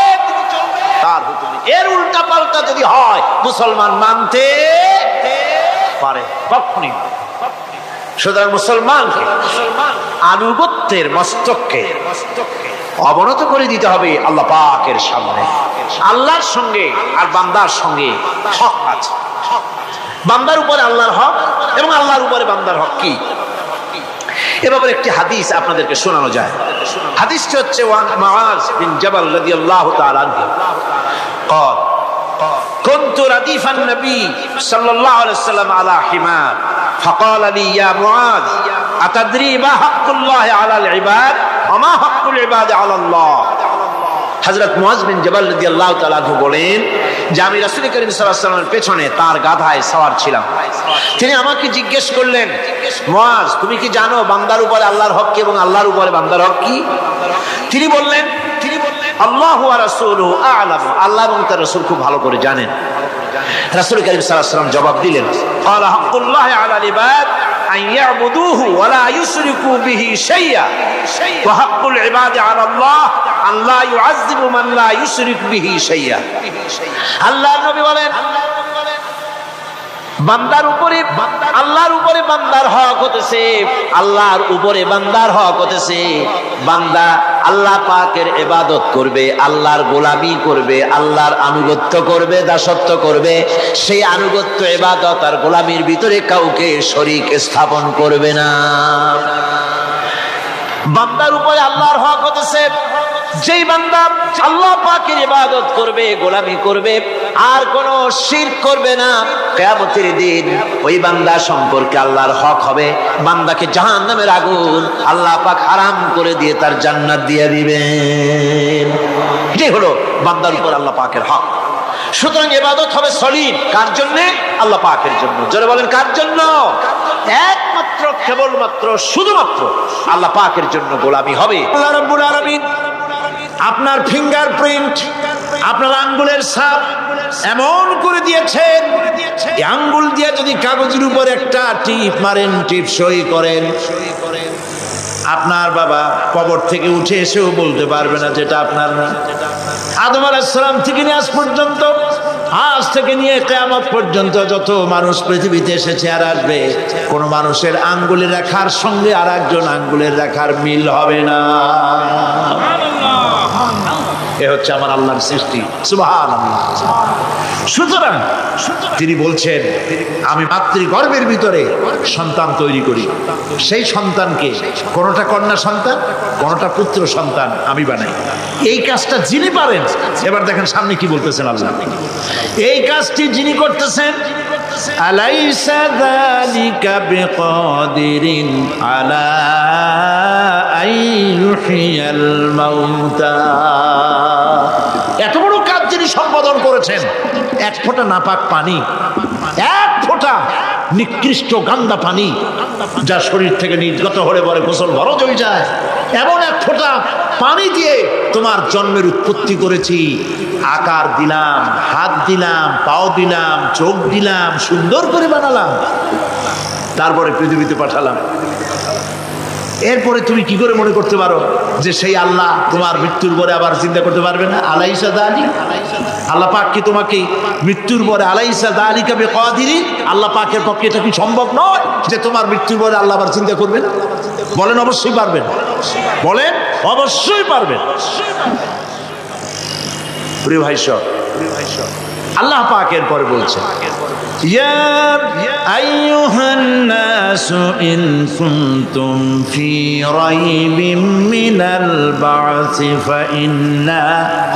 তার হুকুমে। এর উল্টা পাল্টা যদি হয় মুসলমান মানতে পারে কখনই। সুতরাং মুসলমানকে আনুগত্যের মস্তককে অবনত করে দিতে হবে আল্লাহ পাকের সামনে। আল্লাহর সঙ্গে আর বান্দার সঙ্গে হক আছে, বান্দার উপরে আল্লাহর হক এবং আল্লাহর উপরে বান্দার হক কি, এ ব্যাপারে একটি হাদিস আপনাদেরকে শোনানো যায়। হাদিসটি হচ্ছে মুআজ বিন জাবাল রাদিয়াল্লাহু তাআলা আনহু قال كنت رديف النبي صلى الله عليه وسلم على حمار فقال لي يا معاذ أتدري ما حق الله على العباد وما حق العباد على الله। হযরত মুআজ বিন জাবাল রাদিয়াল্লাহু তাআলা আনহু বলেন যে আমি রাসূল করিম সাল্লাল্লাহু আলাইহি ওয়াসাল্লামের পেছনে তার গাধায় সওয়ার ছিলাম। তিনি আমাকে জিজ্ঞেস করলেন, মুআজ তুমি কি জানো বান্দার উপরে আল্লাহর হক কি এবং আল্লাহর উপরে বান্দার হক কি? তিনি বললেন আল্লাহু ওয়া রাসূলুহু আ'লামু, আল্লাহ এবং তার রাসূল খুব ভালো করে জানেন। রাসূল করিম সাল্লাল্লাহু আলাইহি ওয়াসাল্লাম জবাব দিলেন, ক্বালা হাক্কুল্লাহি আলাল ইবাদ আন ইয়াবুদুহু ওয়া লা ইউশরিকু বিহি শাইআ ওয়া হাক্কুল ইবাদি আলাল্লাহ আন লা ইউআযযিবু মান লা ইউশরিক বিহি শাইআ। আল্লাহর নবী বলেন বান্দার উপরে আল্লাহর উপরে বান্দার হক হতেছে, আল্লাহর উপরে বান্দার হক হতেছে বান্দা আল্লাহ পাকের ইবাদত করবে, আল্লাহর গোলামি করবে, আল্লাহর আনুগত্য করবে, দাসত্ব করবে। সেই আনুগত্য ইবাদত আর গোলামির ভিতরে কাউকে শরীক স্থাপন করবে না। বান্দার উপরে আল্লাহর হক হতেছে যেই বান্দা আল্লাহ পাকের ইবাদত করবে, গোলামি করবে, আর কোন শিরক করবে না, কিয়ামতের দিন ওই বান্দা সম্পর্কে আল্লাহর হক হবে। বান্দাকে জাহান্নামের আগুন আল্লাহ পাক হারাম করে দিয়ে তার জান্নাত দিয়ে দিবেন। এটাই হলো বান্দার উপর আল্লাহ পাকের হক। সুতরাং ইবাদত হবে সলিড কার জন্য? আল্লাহ পাকের জন্য। জোরে বলেন কার জন্য? একমাত্র, কেবলমাত্র, শুধুমাত্র আল্লাহ পাকের জন্য গোলামি হবে। আল্লাহ রাব্বুল আলামিন আপনার ফিঙ্গারপ্রিন্ট, আপনার আঙ্গুলের ছাপ এমন করে দিয়েছেন, এই আঙ্গুল দিয়ে যদি কাগজের উপর একটা টিপ মারেন, টিপ সই করেন, আপনার বাবা কবর থেকে উঠে এসেও বলতে পারবে না যেটা আপনার না। আদম আলাইহিস সালাম থেকে নিয়ে আজ পর্যন্ত, আজ থেকে নিয়ে কিয়ামত পর্যন্ত যত মানুষ পৃথিবীতে এসেছে আর আসবে, কোন মানুষের আঙ্গুলের রেখার সঙ্গে আর একজন আঙ্গুলের রেখার মিল হবে না। এ হচ্ছে আমার আল্লাহর সৃষ্টি, সুবহানাল্লাহ। সুতরাং তিনি বলছেন, আমি মাতৃগর্ভের ভিতরে সন্তান তৈরি করি, সেই সন্তানকে কোনটা কন্যা সন্তান, কোনটা পুত্র সন্তান আমি বানাই। এই কাজটা যিনি পারেন, এবার দেখেন সামনে কি বলতেছেন আল্লাহ, এই কাজটি যিনি করতেছেন, আলাইসা যালিকা বিকাদিরিন আলা আইয়ুহিয়াল মাউতা। এত বড় কাজ যিনি সম্পাদন করেছেন, এক ফোঁটা নাপাক পানি, এক ফোঁটা নিকৃষ্ট গান্দা পানি যা শরীর থেকে নির্গত হলে বলে গোসল ফরজ হয়ে যায়, এমন এক ফোঁটা পানি দিয়ে তোমার জন্মের উৎপত্তি করেছি, আকার দিলাম, হাত দিলাম, পাও দিলাম, চোখ দিলাম, সুন্দর করে বানালাম, তারপরে পৃথিবীতে পাঠালাম। এরপরে তুমি কি করে মনে করতে পারো যে সেই আল্লাহ তোমার মৃত্যুর পরে আবার চিন্তা করতে পারবে না? আলাইসা যালিক, আল্লাহ পাক কি তোমাকে মৃত্যুর পরে, আলাইসা যালিকা বিকাদিরিন, আল্লাহ পাকের পক্ষে এটা কি সম্ভব নয় যে তোমার মৃত্যুর পরে আল্লাহ আবার চিন্তা করবেন? বলেন অবশ্যই পারবেন, বলেন অবশ্যই পারবেন। প্রিয় ভাই সব, আল্লাহ পাক এরপরে বলছেন, ইয়া আইয়ুহান নাসু ইন কুনতুম ফি রাইবিম মিনাল বা'সি ফাইন্না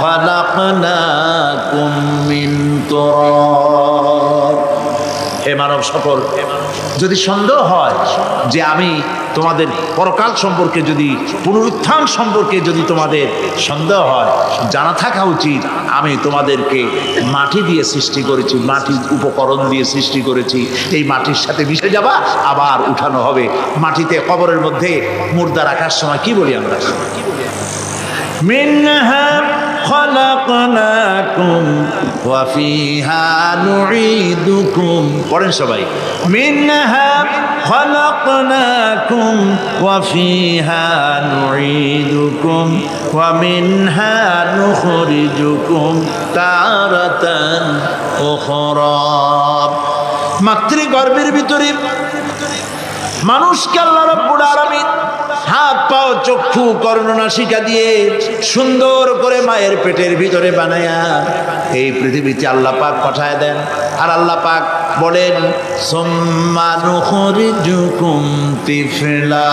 খালাকনাকুম মিন তুরাব। হে মানব সকল, যদি সন্দেহ হয় যে আমি তোমাদের পরকাল সম্পর্কে, যদি পুনরুত্থান সম্পর্কে যদি তোমাদের সন্দেহ হয়, জানা থাকা উচিত আমি তোমাদেরকে মাটি দিয়ে সৃষ্টি করেছি, মাটির উপকরণ দিয়ে সৃষ্টি করেছি। এই মাটির সাথে মিশে যাবা, আবার উঠানো হবে। মাটিতে কবরের মধ্যে মুর্দা রাখার সময় কি বলি আমরা? মিনহা খালাকনাকুম ওয়া ফিহা নুঈদুকুম। পড়েন সবাই, মিনহা খালাকনাকুম ওয়া ফিহা নুঈদুকুম ওয়া মিনহা নুখরিজুকুম তারাতান উখরা। মাতৃগর্ভের ভিতরে মানুষকে আল্লাহ রাব্বুল আলামিন হাত, পাও, চক্ষু, কর্ণনাসিকা দিয়ে সুন্দর করে মায়ের পেটের ভিতরে বানায়া এই পৃথিবীতে আল্লাহ পাক পাঠায় দেন। আর আল্লাহ পাক বলেন, সুম্মা নুখরিজুকুম তিফলা,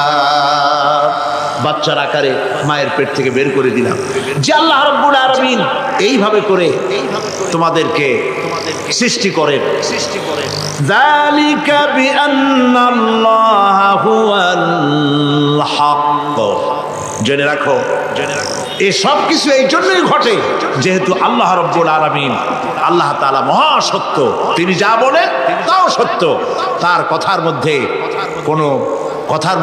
বাচ্চার আকারে মায়ের পেট থেকে বের করে দিলাম। যে আল্লাহ রাব্বুল আলামিন এইভাবে করে তোমাদেরকে সৃষ্টি করেন। যালিকা বিআন্নাল্লাহা হুয়াল হক। জেনে রাখো, এই সব কিছু এই জন্যই ঘটে যেহেতু আল্লাহ রাব্বুল আলামিন, আল্লাহ তাআলা মহাসত্য, তিনি যা বলেন তাও সত্য, তার কথার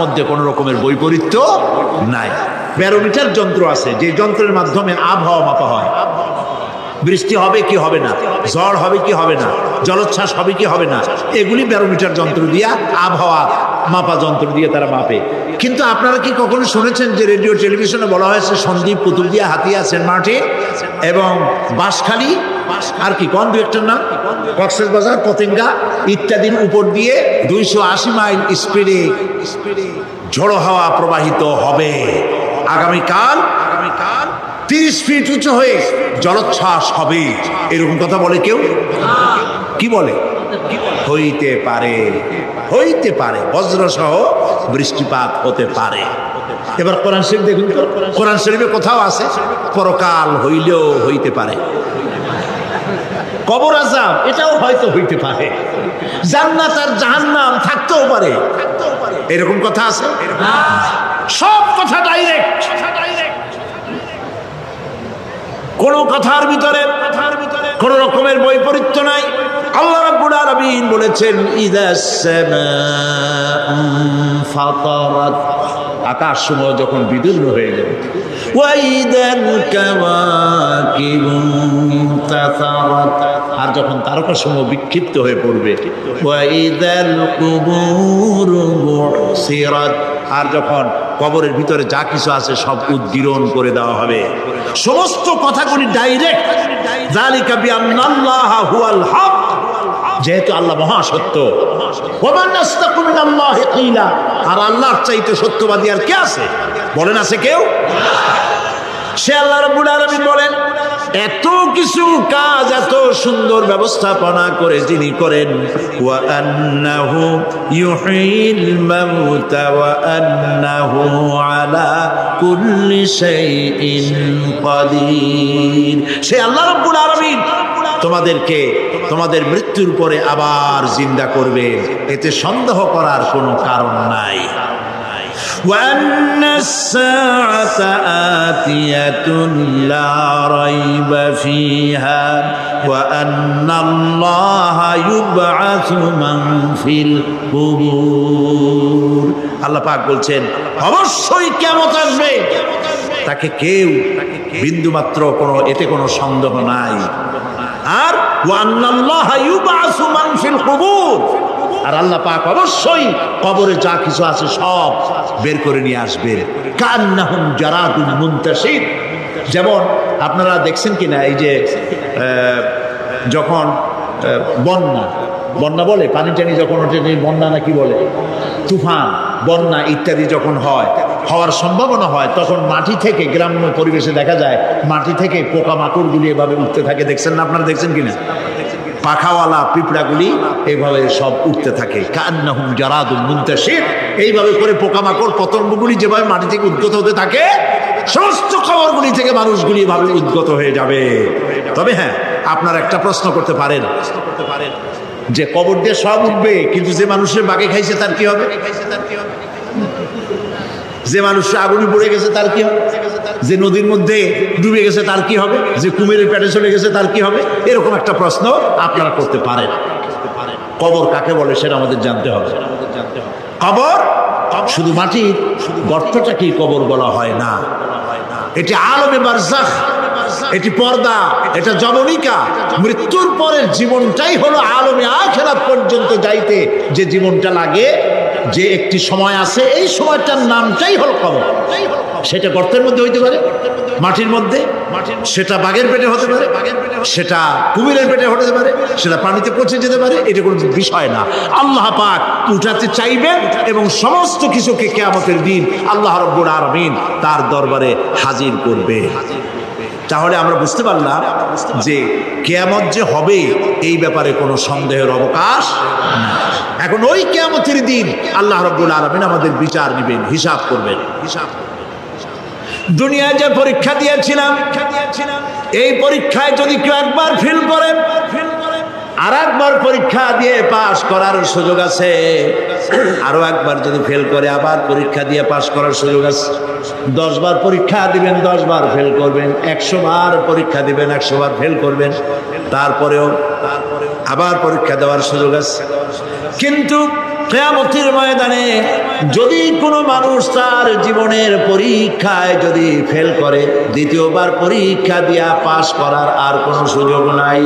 মধ্যে কোনো রকমের বৈপরীত্য নাই। ব্যারোমিটার যন্ত্র আছে, যে যন্ত্রের মাধ্যমে আবহাওয়া মাপা হয়, বৃষ্টি হবে কি হবে না, ঝড় হবে কি হবে না, জলোচ্ছ্বাস হবে কি হবে না, এগুলি ব্যারোমিটার যন্ত্র দিয়া, আবহাওয়া মাপা যন্ত্র দিয়ে তারা মাপে। কিন্তু আপনারা কি কখনো শুনেছেন যে রেডিও টেলিভিশনে বলা হয়েছে সন্দ্বীপ, কুতুবদিয়া, হাতিয়া, সেন্ট মার্টিন এবং বাঁশখালী, আর কি কোন দু একটার নাম, কক্সবাজার, পতেঙ্গা ইত্যাদির উপর দিয়ে 280 মাইল স্পিডে ঝড়ো হাওয়া প্রবাহিত হবে। আগামীকাল 30 ফিট উঁচু হয়ে জলোচ্ছ্বাস হবে, এরকম কথা বলে কেউ? কি বলে? হইতে পারে, হইতে পারে, বজ্রসহ বৃষ্টিপাত হতে পারে। এবার কোরআন শরীফ দেখুন তো, কোরআন শরীফে কোথাও আছে পরকাল হইলেও হইতে পারে, কবর আযাব এটাও হয়তো হইতে পারে, জান্নাত আর জাহান্নাম থাকতেও পারে, এরকম কথা আছে? সব কথা ডাইরেক্ট, কোন কথার ভিতরে কোন রকমের বৈপরীত্য নাই। আল্লাহ রাব্বুল আলামিন বলেছেন ইযাস সামাউ ফাতারাত, আকাশ সমূহ যখন বিদীর্ণ হয়ে যাবে, ওয়া ইযাল কাওয়াকিবু ইনতাসারাত, আর যখন তারকা সমূহ বিক্ষিপ্ত হয়ে পড়বে, ওয়া ইযাল কুবুরু বুসিরাত, আর যখন কবরের ভিতরে যা কিছু আছে সব উদ্গীরণ করে দেওয়া হবে। সমস্ত কথাগুলি ডাইরেক্ট, যালিকা বিআন্নাল্লাহা হুয়াল হক, যেহেতু আল্লাহ মহাসত্য, ওয়া মান আসদাকু মিনাল্লাহি কিলা, আর আল্লাহর চাইতে সত্যবাদী আর কে আছে? বলেন আছে কেউ? সে আল্লাহ রাব্বুল আলামিন বলেন এত কিছু কাজ এত সুন্দর ব্যবস্থাপনা করে যিনি করেন, ওয়া আন্নাহু ইউহিল মাউতা ওয়া আন্নাহু আলা কুল্লি শাইইন কাদির, সে আল্লাহ রাব্বুল আলামিন তোমাদেরকে তোমাদের মৃত্যুর পরে আবার জিন্দা করবে, এতে সন্দেহ করার কোনো কারণ নাই। وأن الساعة آتية لا ريب فيها وأن الله يبعث من في القبور, আল্লাহ পাক বলছেন অবশ্যই কিয়ামত আসবে, তাকে কেউ বিন্দুমাত্র কোনো এতে কোনো সন্দেহ নাই। আর وأن الله يبعث من في القبور, আর আল্লাহ পাক অবশ্যই কবরে যা কিছু আছে সব বের করে নিয়ে আসবেন। কান্নাহুম জারাদুন মুনতাশির, যেমন আপনারা দেখছেন কিনা এই যে যখন বন্যা বলে, পানি টানি যখন ওঠে, বন্যা নাকি বলে, তুফান, বন্যা ইত্যাদি যখন হওয়ার সম্ভাবনা হয়, তখন মাটি থেকে গ্রাম্য পরিবেশে দেখা যায় মাটি থেকে পোকামাকড়গুলি এভাবে উঠতে থাকে। দেখছেন না? আপনারা দেখছেন কিনা? পাখাওয়ালা পিঁপড়াগুলি এইভাবে সব উঠতে থাকে। কান্নাহুম জারাদুন মুনতাশির, এইভাবে করে পোকামাকড় পতঙ্গগুলি যেভাবে মাটি থেকে উদ্গত হতে থাকে, সমস্ত খবরগুলি থেকে মানুষগুলি এভাবে উদ্গত হয়ে যাবে। তবে হ্যাঁ, আপনারা একটা প্রশ্ন করতে পারেন যে কবর দিয়ে সব উঠবে, কিন্তু যে মানুষের বাগে খাইছে তার কি হবে? যে মানুষের আগুনে পড়ে গেছে তার কি হবে? যে নদীর মধ্যে ডুবে গেছে তার কি হবে? যে কুমিরের পেটে চলে গেছে তার কি হবে? এরকম একটা প্রশ্ন আপনারা করতে পারেন। কবর কাকে বলে সেটা আমাদের জানতে হবে। কবর শুধু মাটির গর্তটাকেই কবর বলা হয় না, এটি আলমে বারজাখ, এটি পর্দা, এটা জবনিকা। মৃত্যুর পরের জীবনটাই হলো আলমে আখিরাত পর্যন্ত যাইতে যে জীবনটা লাগে, যে একটি সময় আছে, এই সময়টার নামটাই হলো কবর। সেটা গর্তের মধ্যে হইতে পারে, মাটির মধ্যে, সেটা বাঘের পেটে হতে পারে, সেটা কুমিরের পেটে হতে পারে, সেটা পানিতে পচে যেতে পারে, এটা কোনো বিষয় না। আল্লাহ পাক উঠাতে চাইবেন এবং সমস্ত কিছুকে কিয়ামতের দিন আল্লাহ রাব্বুল আলামিন তার দরবারে হাজির করবে। তাহলে আমরা বুঝতে পারলাম যে কিয়ামত যে হবে এই ব্যাপারে কোনো সন্দেহের অবকাশ নাই। এখন ওই কিয়ামতের দিন আল্লাহ রাব্বুল আলামিন আমাদের বিচার নেবেন, হিসাব করবেন। দুনিয়ায় যে পরীক্ষা দিয়েছিলাম, এই পরীক্ষায় যদি কেউ একবার ফেল করে, আর একবার পরীক্ষা দিয়ে পাস করার সুযোগ আছে, আরো একবার যদি ফেল করে আবার পরীক্ষা দিয়ে পাস করার সুযোগ আছে। 10 বার পরীক্ষা দিবেন, 10 বার ফেল করবেন, 100 বার পরীক্ষা দিবেন, 100 বার ফেল করবেন, তারপরেও আবার পরীক্ষা দেওয়ার সুযোগ আছে। কিন্তু কিয়ামতের ময়দানে যদি কোনো মানুষ তার জীবনের পরীক্ষায় যদি ফেল করে, দ্বিতীয়বার পরীক্ষা দিয়া পাস করার আর কোনো সুযোগ নাই।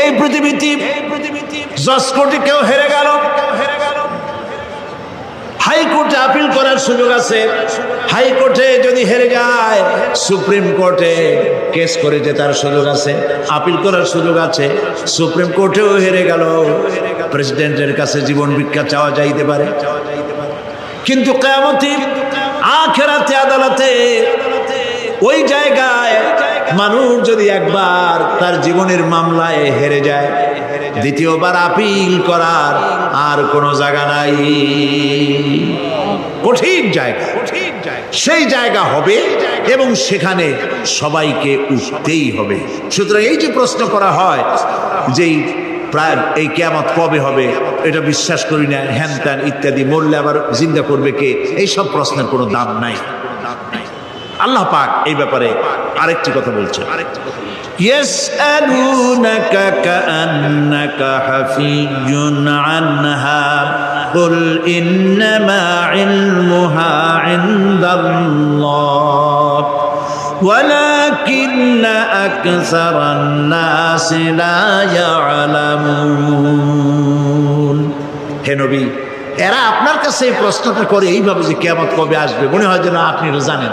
এই পৃথিবীতে জজ কোর্টে কেউ হেরে গেল, হাইকোর্টে আপিল করার সুযোগ আছে। হাইকোর্টে যদি হেরে যায়, সুপ্রিম কোর্টে কেস করে জেতার সুযোগ আছে, আপিল করার সুযোগ আছে। সুপ্রিম কোর্টেও হেরে গেল, প্রেসিডেন্টের কাছে জীবন ভিক্ষা চাওয়া যাইতে পারে। কিন্তু কিয়ামতে আখিরাতে আদালতে ওই জায়গায় মানুষ যদি একবার তার জীবনের মামলায় হেরে যায়, দ্বিতীয়বার আপিল করার আর কোনো জায়গা নাই। কঠিন জায়গা, সেই জায়গা হবে এবং সেখানে সবাইকে উঠতেই হবে। সুতরাং এই যে প্রশ্ন করা হয় যে প্রায় এই কিয়ামত কবে হবে, এটা বিশ্বাস করি না, হ্যান ত্যান ইত্যাদি, মরলে আবার জিন্দা করবে কে, এইসব প্রশ্নের কোনো দাম নাই। আল্লাহ পাক এই ব্যাপারে আরেকটি কথা বলছেন, ইয়াসআলুনাকা কাআন্নাকা হাফিজুন আনহা কুল ইন্নামা ইলমুহা ইনদাল্লাহ ওয়ালাকিন্না আকসারান নাসি লা ইয়ালামুন। হে নবী, এরা আপনার কাছে এই প্রশ্নটা করে এইভাবে যে কিয়ামত কবে আসবে, মনে হয় যেন আপনি এটা জানেন।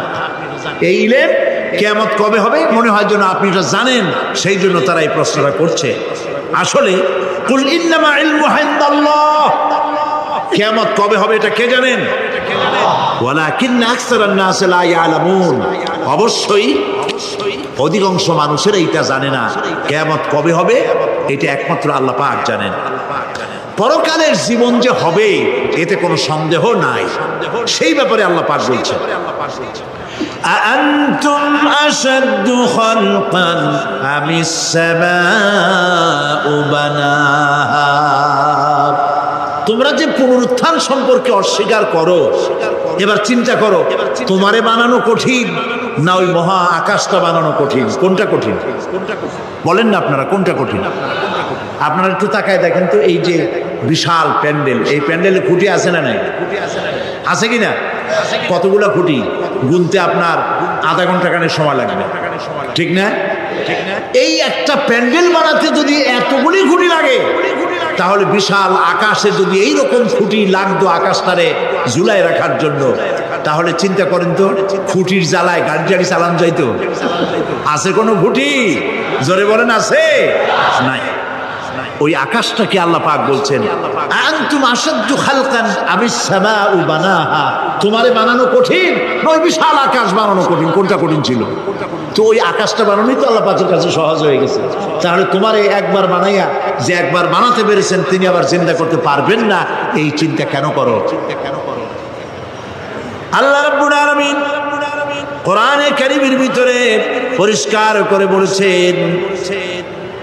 এই ইলম কিয়ামত কবে হবে মনে হয় যেন আপনি এটা জানেন, সেই জন্য তারা এই প্রশ্নটা করছে। আসলে কুল ইন্নামা ইলমুহা ইনদাল্লাহ, কিয়ামত কবে হবে এটা কে জানেন? ওয়ালাকিন্না আকসারান নাস লা ইয়ালামুন, অবশ্যই অধিকাংশ মানুষের এইটা জানে না। কিয়ামত কবে হবে এটা একমাত্র আল্লাহ পাক জানেন। পরকালের জীবন যে হবে এতে কোনো সন্দেহ নাই, সেই ব্যাপারে আল্লাহ পাক বলছেন, আআনতুম আশাদ্দু খালকান আমিস সামাউ বানাহা। তোমরা যে পুনরুত্থান সম্পর্কে অস্বীকার করো, এবার চিন্তা করো, তোমারে বানানো কঠিন না ওই মহা আকাশটা বানানো কঠিন? কোনটা কঠিন বলেন না আপনারা, কোনটা কঠিন? আপনারা একটু তাকায় দেখেন তো, এই যে বিশাল প্যান্ডেল, এই প্যান্ডেলে খুঁটি আছে না নাই? আছে কি না? কতগুলা খুঁটি গুনতে আপনার আধা ঘন্টা খানেক সময় লাগবে, ঠিক না? এই একটা প্যান্ডেল বানাতে যদি এতগুলি খুঁটি লাগে, তাহলে বিশাল আকাশে যদি এইরকম খুঁটি লাগতো আকাশটারে ঝুলাই রাখার জন্য, তাহলে চিন্তা করেন তো, খুঁটির জ্বালায় গাড়ি টাড়ি চালান যাইতো? আছে কোনো খুঁটি? জোরে বলেন, আছে? নাই। ওই আকাশটাকে আল্লাহ পাক বলছেন, আনতুম আশাদ্দু খালকান আমিস সামাউ বানাহা, তোমারে বানানো কঠিন না ওই বিশাল আকাশ বানানো কঠিন? কোনটা কঠিন ছিল? তো ওই আকাশটা বানানোই তো আল্লাহ পাকের কাছে সহজ হয়ে গেছে। তাহলে তোমারে একবার বানাইয়া যে একবার বানাতে পেরেছেন তিনি আবার জিন্দা করতে পারবেন না, এই চিন্তা কেন করো? আল্লাহ রাব্বুল আলামিন কোরআনে কারীমের ভিতরে পরিষ্কার করে বলেছেন,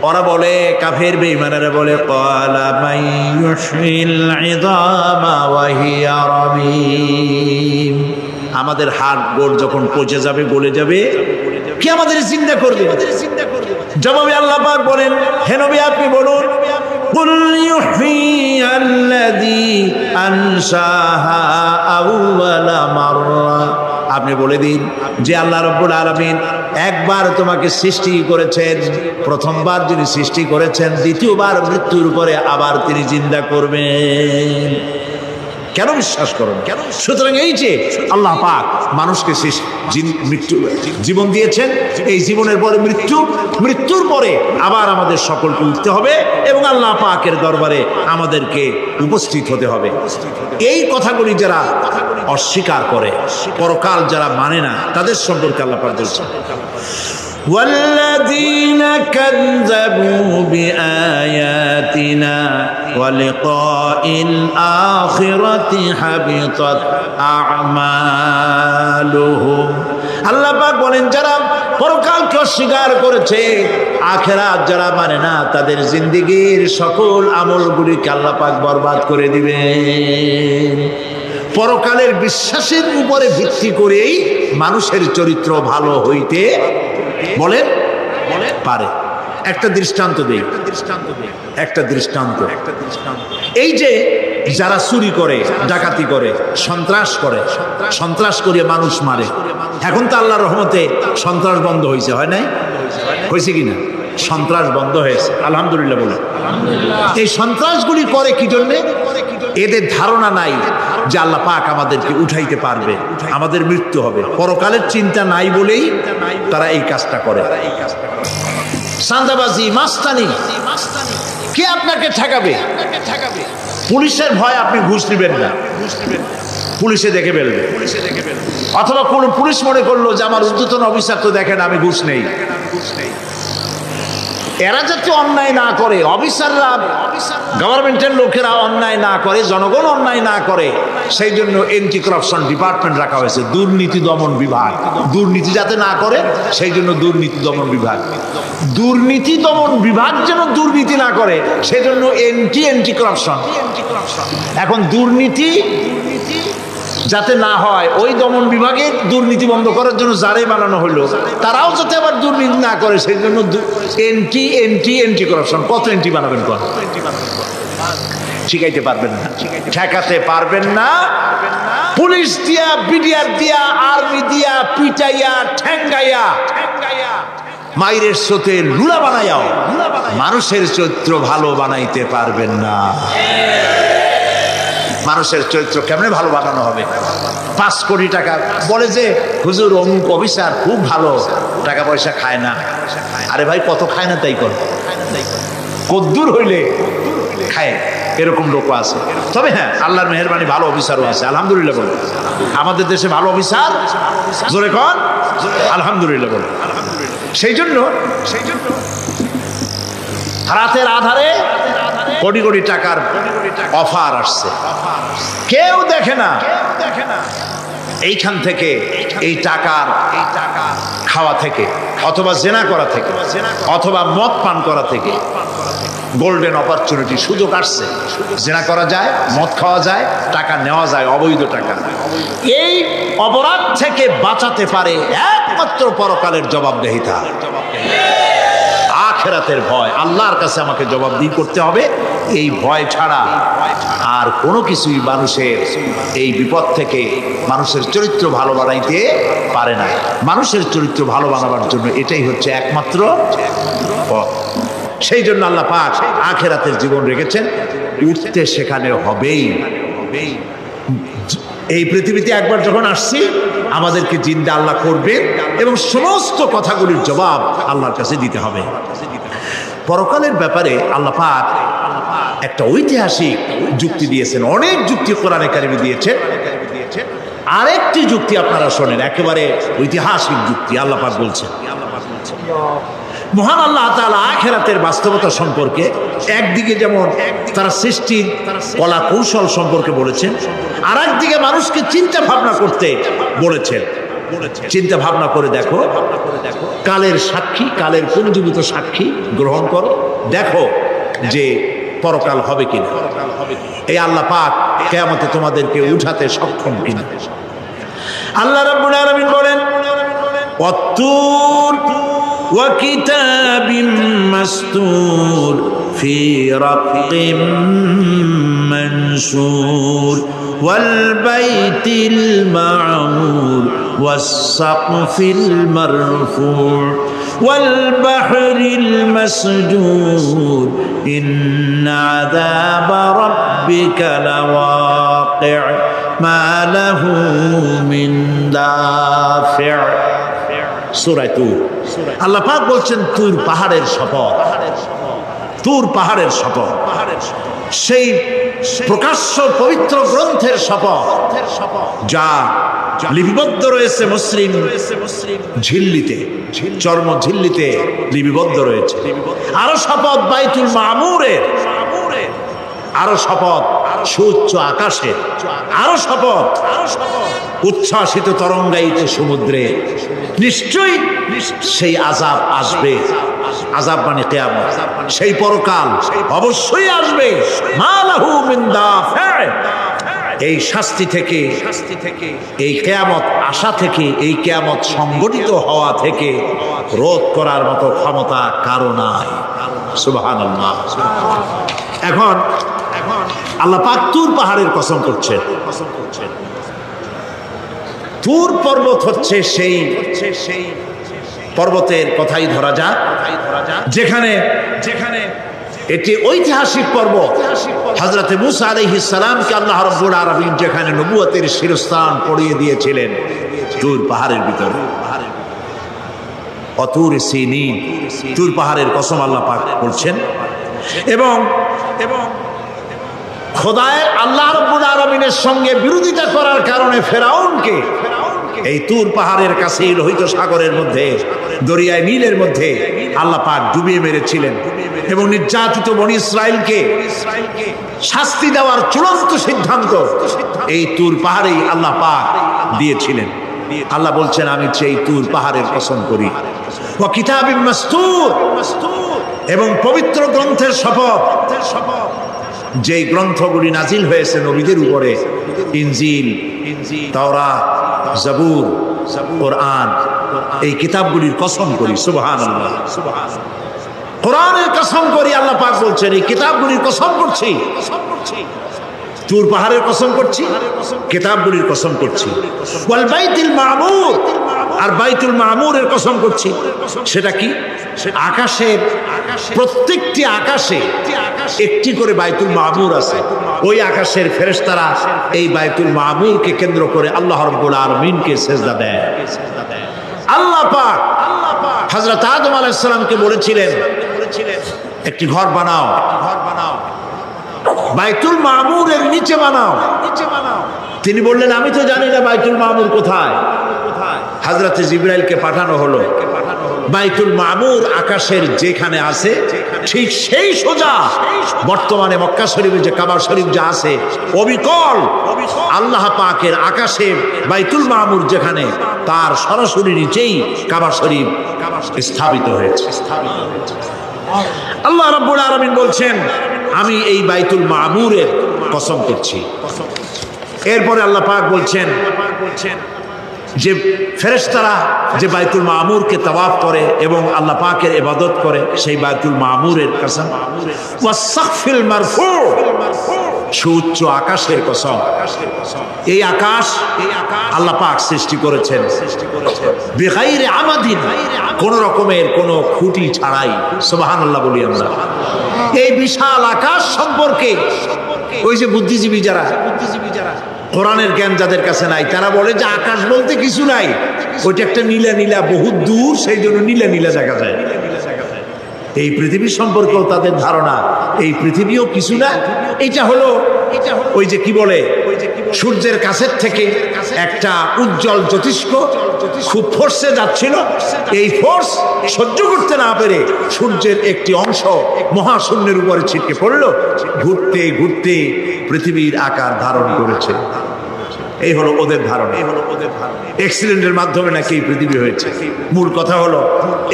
ওরা বলে, কাফের বেঈমানেরা বলে, ক্বালা মাইয়ুহয়িল ইযামা ওয়া হিয়া রামীম, আমাদের হাড় গোড় যখন পচে যাবে, গলে যাবে, কে আমাদের জিন্দা করবে? জবাবে আল্লাহ পাক বলেন, হে নবী আপনি বলুন, কুল ইউহয়িয়াল্লাযী আনশাহা আউওয়ালা মাররা, আপনি বলে দিন যে আল্লাহ রাব্বুল আলামিন একবার তোমাকে সৃষ্টি করেছেন, প্রথমবার যিনি সৃষ্টি করেছেন, দ্বিতীয়বার মৃত্যুর পরে আবার তিনি জিন্দা করবেন। কেন বিশ্বাস করেন? সুতরাং এই যে আল্লাহ পাক মানুষকে জীবন দিয়েছেন, এই জীবনের পরে মৃত্যু, মৃত্যুর পরে আবার আমাদের সকলকে উঠতে হবে এবং আল্লাহ পাকের দরবারে আমাদেরকে উপস্থিত হতে হবে। এই কথাগুলি যারা অস্বীকার করে, পরকাল যারা মানে না, তাদের সম্পর্কে আল্লাহ পাক বলছেন, والذين كذبوا بآياتنا ولقاء الآخرة حبطت أعمالهم। আল্লাহ পাক বলেন, যারা পরকালকে অস্বীকার করেছে, আখিরাত যারা মানে না, তাদের জিন্দেগীর সকল আমলগুলিকে আল্লাহ পাক বরবাদ করে দিবেন। পরকালের বিশ্বাসের উপরে ভিত্তি করেই মানুষের চরিত্র ভালো হইতে বলেন পারে। একটা দৃষ্টান্ত দেই, একটা দৃষ্টান্ত। এই যে যারা চুরি করে, ডাকাতি করে, সন্ত্রাস করে মানুষ মারে, এখন তো আল্লাহর রহমতে সন্ত্রাস বন্ধ হয়েছে, হয় নাই? হয়েছে কিনা? সন্ত্রাস বন্ধ হয়েছে, আলহামদুলিল্লাহ বলে। এই সন্ত্রাসগুলি করে কি জন্যে? এদের ধারণা নাই যে আল্লাহ পাক আমাদেরকে উঠাইতে পারবে, আমাদের মৃত্যু হবে, পরকালের চিন্তা নাই বলেই তারা এই কাজটা করে। চাঁদাবাজি, মাস্তানি, কে আপনাকে ঠেকাবে? পুলিশের ভয় আপনি ঘুষ নেবেন না, পুলিশে দেখে ফেলবে। অথবা কোনো পুলিশ মনে করলো যে আমার ঊর্ধ্বতন অফিসার তো দেখেন আমি ঘুষ নেই, এরা যাতে অন্যায় না করে, অফিসাররা গভর্নমেন্টের লোকেরা অন্যায় না করে, জনগণ অন্যায় না করে, সেই জন্য এন্টি করাপশন ডিপার্টমেন্ট রাখা হয়েছে, দুর্নীতি দমন বিভাগ। দুর্নীতি যাতে না করে সেই জন্য দুর্নীতি দমন বিভাগ। দুর্নীতি দমন বিভাগ যেন দুর্নীতি না করে সেই জন্য এন্টি করাপশন। এখন দুর্নীতি যাতে না হয় ওই দমন বিভাগের দুর্নীতি বন্ধ করার জন্য যারাই বানানো হলো তারাও যাতে আবার দুর্নীতি না করে সেই জন্য এন্টি করাপশন। কত এন্টি বানাবেন? কত শিখাইতে পারবেন না, ঠেকাতে পারবেন না। পুলিশ দিয়া, বিডিআর দিয়া, আর্মি দিয়া পিটাইয়া ঠেঙ্গাইয়া মাইরের স্রোতে লুলা বানাইয়াও মানুষের চরিত্র ভালো বানাইতে পারবেন না। মানুষের চরিত্র কেমনে ভালো বানানো হবে? 5 কোটি টাকা বলে যে হুজুর অমুক অফিসার খুব ভালো, টাকা পয়সা খায় না। আরে ভাই কত খায় না তাই কর, কদ্দুর হইলে খায়, এরকম লোক আছে। তবে হ্যাঁ, আল্লাহর মেহেরবানি ভালো অফিসারও আছে, আলহামদুলিল্লাহ বলে। আমাদের দেশে ভালো অফিসার জোরে কন আলহামদুলিল্লাহ বলে। সেই জন্য রাতের আধারে কোটি কোটি টাকার অফার আসছে, কেউ দেখে না। এইখান থেকে, এই টাকার খাওয়া থেকে, অথবা জেনা করা থেকে, অথবা মদ পান করা থেকে গোল্ডেন অপরচুনিটি, সুযোগ আসছে। জেনা করা যায়, মদ খাওয়া যায়, টাকা নেওয়া যায়, অবৈধ টাকা। এই অপরাধ থেকে বাঁচাতে পারে একমাত্র পরকালের জবাবদেহিতা, আখিরাতের ভয়। আল্লাহর কাছে আমাকে জবাবদিহি করতে হবে, এই ভয় ছাড়া আর কোনো কিছুই মানুষের এই বিপদ থেকে মানুষের চরিত্র ভালো বানাইতে পারে না। মানুষের চরিত্র ভালো বানাবার জন্য এটাই হচ্ছে একমাত্র পথ। সেই জন্য আল্লাহ পাক আখিরাতের জীবন রেখেছেন, উঠতে সেখানে হবেই। এই পৃথিবীতে একবার যখন আসছি আমাদেরকে জিন্দা আল্লাহ করবেন এবং সমস্ত কথাগুলির জবাব আল্লাহর কাছে দিতে হবে। পরকালের ব্যাপারে আল্লাহ পাক একটা ঐতিহাসিক যুক্তি দিয়েছেন, অনেক যুক্তি কোরআনে কারিমে দিয়েছেন। আরেকটি যুক্তি আপনারা শোনেন, একেবারে ঐতিহাসিক যুক্তি। আল্লাহ পাক বলছেন, মহান আল্লাহ তাআলা আখিরাতের বাস্তবতা সম্পর্কে একদিকে যেমন তারা সৃষ্টির কলা কৌশল সম্পর্কে বলেছেন, আর একদিকে মানুষকে চিন্তা ভাবনা করতে বলেছেন। চিন্তা ভাবনা করে দেখো, কালের সাক্ষী, কালের পুঞ্জীভূত সাক্ষী গ্রহণ করো, দেখো যে পরকাল হবে কিনা। এই আল্লাহ পাক কিয়ামতে তোমাদেরকে উঠাতে সক্ষম কিনা। আল্লাহ রাব্বুল আলামিন বলেন, ওয়াত্তুর وكتاب مستور في رق منشور والبيت المعمور والسقف المرفوع والبحر المسجور إن عذاب ربك لواقع ما له من دافع। সূরা তুর। আল্লাহ পাক বলছেন তুর পাহাড়ের শপথ, তুর পাহাড়ের শপথ, সেই প্রকাশ্য পবিত্র গ্রন্থের শপথ যা লিপিবদ্ধ রয়েছে মুসলিম ঝিল্লিতে, চর্ম ঝিল্লিতে লিপিবদ্ধ রয়েছে। আরো শপথ বাইতুল মামুরের, আরো শপথ সুউচ্চ আকাশে, আরো শপথ উচ্ছ্বাসিত তরঙ্গায়িত সমুদ্রে। নিশ্চয়ই সেই আযাব আসবে, আযাব মানে কিয়ামত, সেই পরকাল অবশ্যই আসবে। মা লাহু মিন দাফির, এই শাস্তি থেকে, এই কিয়ামত আসা থেকে, এই কিয়ামত সংগঠিত হওয়া থেকে রোধ করার মতো ক্ষমতা কারো নাই। সুবহানাল্লাহ। এখন আল্লাহ পাক তুর পাহাড়ের কসম করছেন। তুর পর্বত হচ্ছে সেই পর্বতের কথাই ধরা যাক, যেখানে এটি ঐতিহাসিক পর্বত। হযরত মূসা আলাইহিস সালামকে আল্লাহ রাব্বুল আলামিন যেখানে নবুয়তের শিরস্থান পড়িয়ে দিয়েছিলেন, তুর পাহাড়ের ভিতরে। অতুর সিনিন, তুর পাহাড়ের কসম আল্লাহ পাক বলছেন। এবং খোদায় আল্লাহ রাব্বুল আলামিনের সঙ্গে বিরোধিতা করার কারণে ফেরাউনকে এই তুর পাহাড়ের কাছে লোহিত সাগরের মধ্যে দরিয়ায় নীলের মধ্যে আল্লাহ পাক ডুবিয়ে মেরেছিলেন এবং নির্যাতিত বনি ইসরাইলকে শাস্তি দেওয়ার চূড়ান্ত সিদ্ধান্ত এই তুর পাহাড়েই আল্লাহ পাক দিয়েছিলেন। আল্লাহ বলছেন আমি সেই তুর পাহাড়ের কসম করি ওয়া কিতাবিম মাসতুর, এবং পবিত্র গ্রন্থের শপথ, যেই গ্রন্থগুলি নাজিল হয়েছে নবীদের উপরে, ইনজিল, তাওরাত, জাবুর, কোরআন, এই কিতাবগুলির কসম করি। সুবহানাল্লাহ। কোরআনের কসম করি, আল্লাহ পাক বলছেন এই কিতাবগুলির কসম করছি। তুর পাহাড়ের কসম করছি, কিতাবগুলির কসম করছি। ওয়াল বাইতুল মামুর, আর বাইতুল মামুরের কসম করছি। সেটা কি? আকাশের প্রত্যেকটি আকাশে একটি করে বাইতুল মামুর আছে। ওই আকাশের ফেরেশতারা এই বাইতুল মামুরকে কেন্দ্র করে আল্লাহ রাব্বুল আলামিনকে সিজদা দেয়। আল্লাহ পাক হযরত আদম আলাইহিস সালামকে বলেছিলেন একটি ঘর বানাও, বাইতুল মামুরের নিচে বানাও। তিনি বললেন আমি তো জানি না বাইতুল মামুর কোথায়। হযরত জিবরাইলকে পাঠানো হলো। বাইতুল মামুর আকাশের যেখানে আছে ঠিক সেই সোজা বর্তমানে মক্কা শরীফে যে কাবা শরীফ যা আছে অবিকল আল্লাহ পাকের আকাশে বাইতুল মামুর যেখানে, তার সরাসরি নিচেই কাবা শরীফ স্থাপিত হয়েছে। আল্লাহ রাব্বুল আলামিন বলছেন আমি এই বাইতুল মামুরের কসম করছি। এরপরে আল্লাহ পাক বলছেন যে ফেরেশতারা যে বাইতুল মামুরকে তাওয়াফ করে এবং আল্লাহ পাকের ইবাদত করে, সেই বাইতুল মামুরের কসম। ওয়াস-সাকফিল মারফু, সুউচ্চ আকাশের কসম। এই আকাশ আল্লাহ পাক সৃষ্টি করেছেন বিগাইরি আমাদিন, কোন রকমের কোন খুঁটি ছাড়াই। সুবহানাল্লাহ বলি আমরা। এই বিশাল আকাশ সম্পর্কে ওই যে বুদ্ধিজীবী যারা, কোরআনের জ্ঞান যাদের কাছে নাই, তারা বলে যে আকাশ বলতে কিছু নাই, ওইটা একটা নীলা নীলা বহুত দূর, সেই জন্য নীলা নীলা দেখা যায়। এই পৃথিবী সম্পর্কেও তাদের ধারণা এই পৃথিবীও কিছু না, এটা হলো ওই যে কি বলে সূর্যের কাছের থেকে একটা উজ্জ্বল জ্যোতিষ্ক খুব ফোর্সে যাচ্ছিল, এই ফোর্স সহ্য করতে না পেরে সূর্যের একটি অংশ মহাশূন্যের উপরে ছিটকে পড়লো, ঘুরতে ঘুরতে পৃথিবীর আকার ধারণ করেছে। এই হলো ওদের ধারণা। অ্যাক্সিডেন্টের মাধ্যমে নাকি এই পৃথিবী হয়েছে। মূল কথা হলো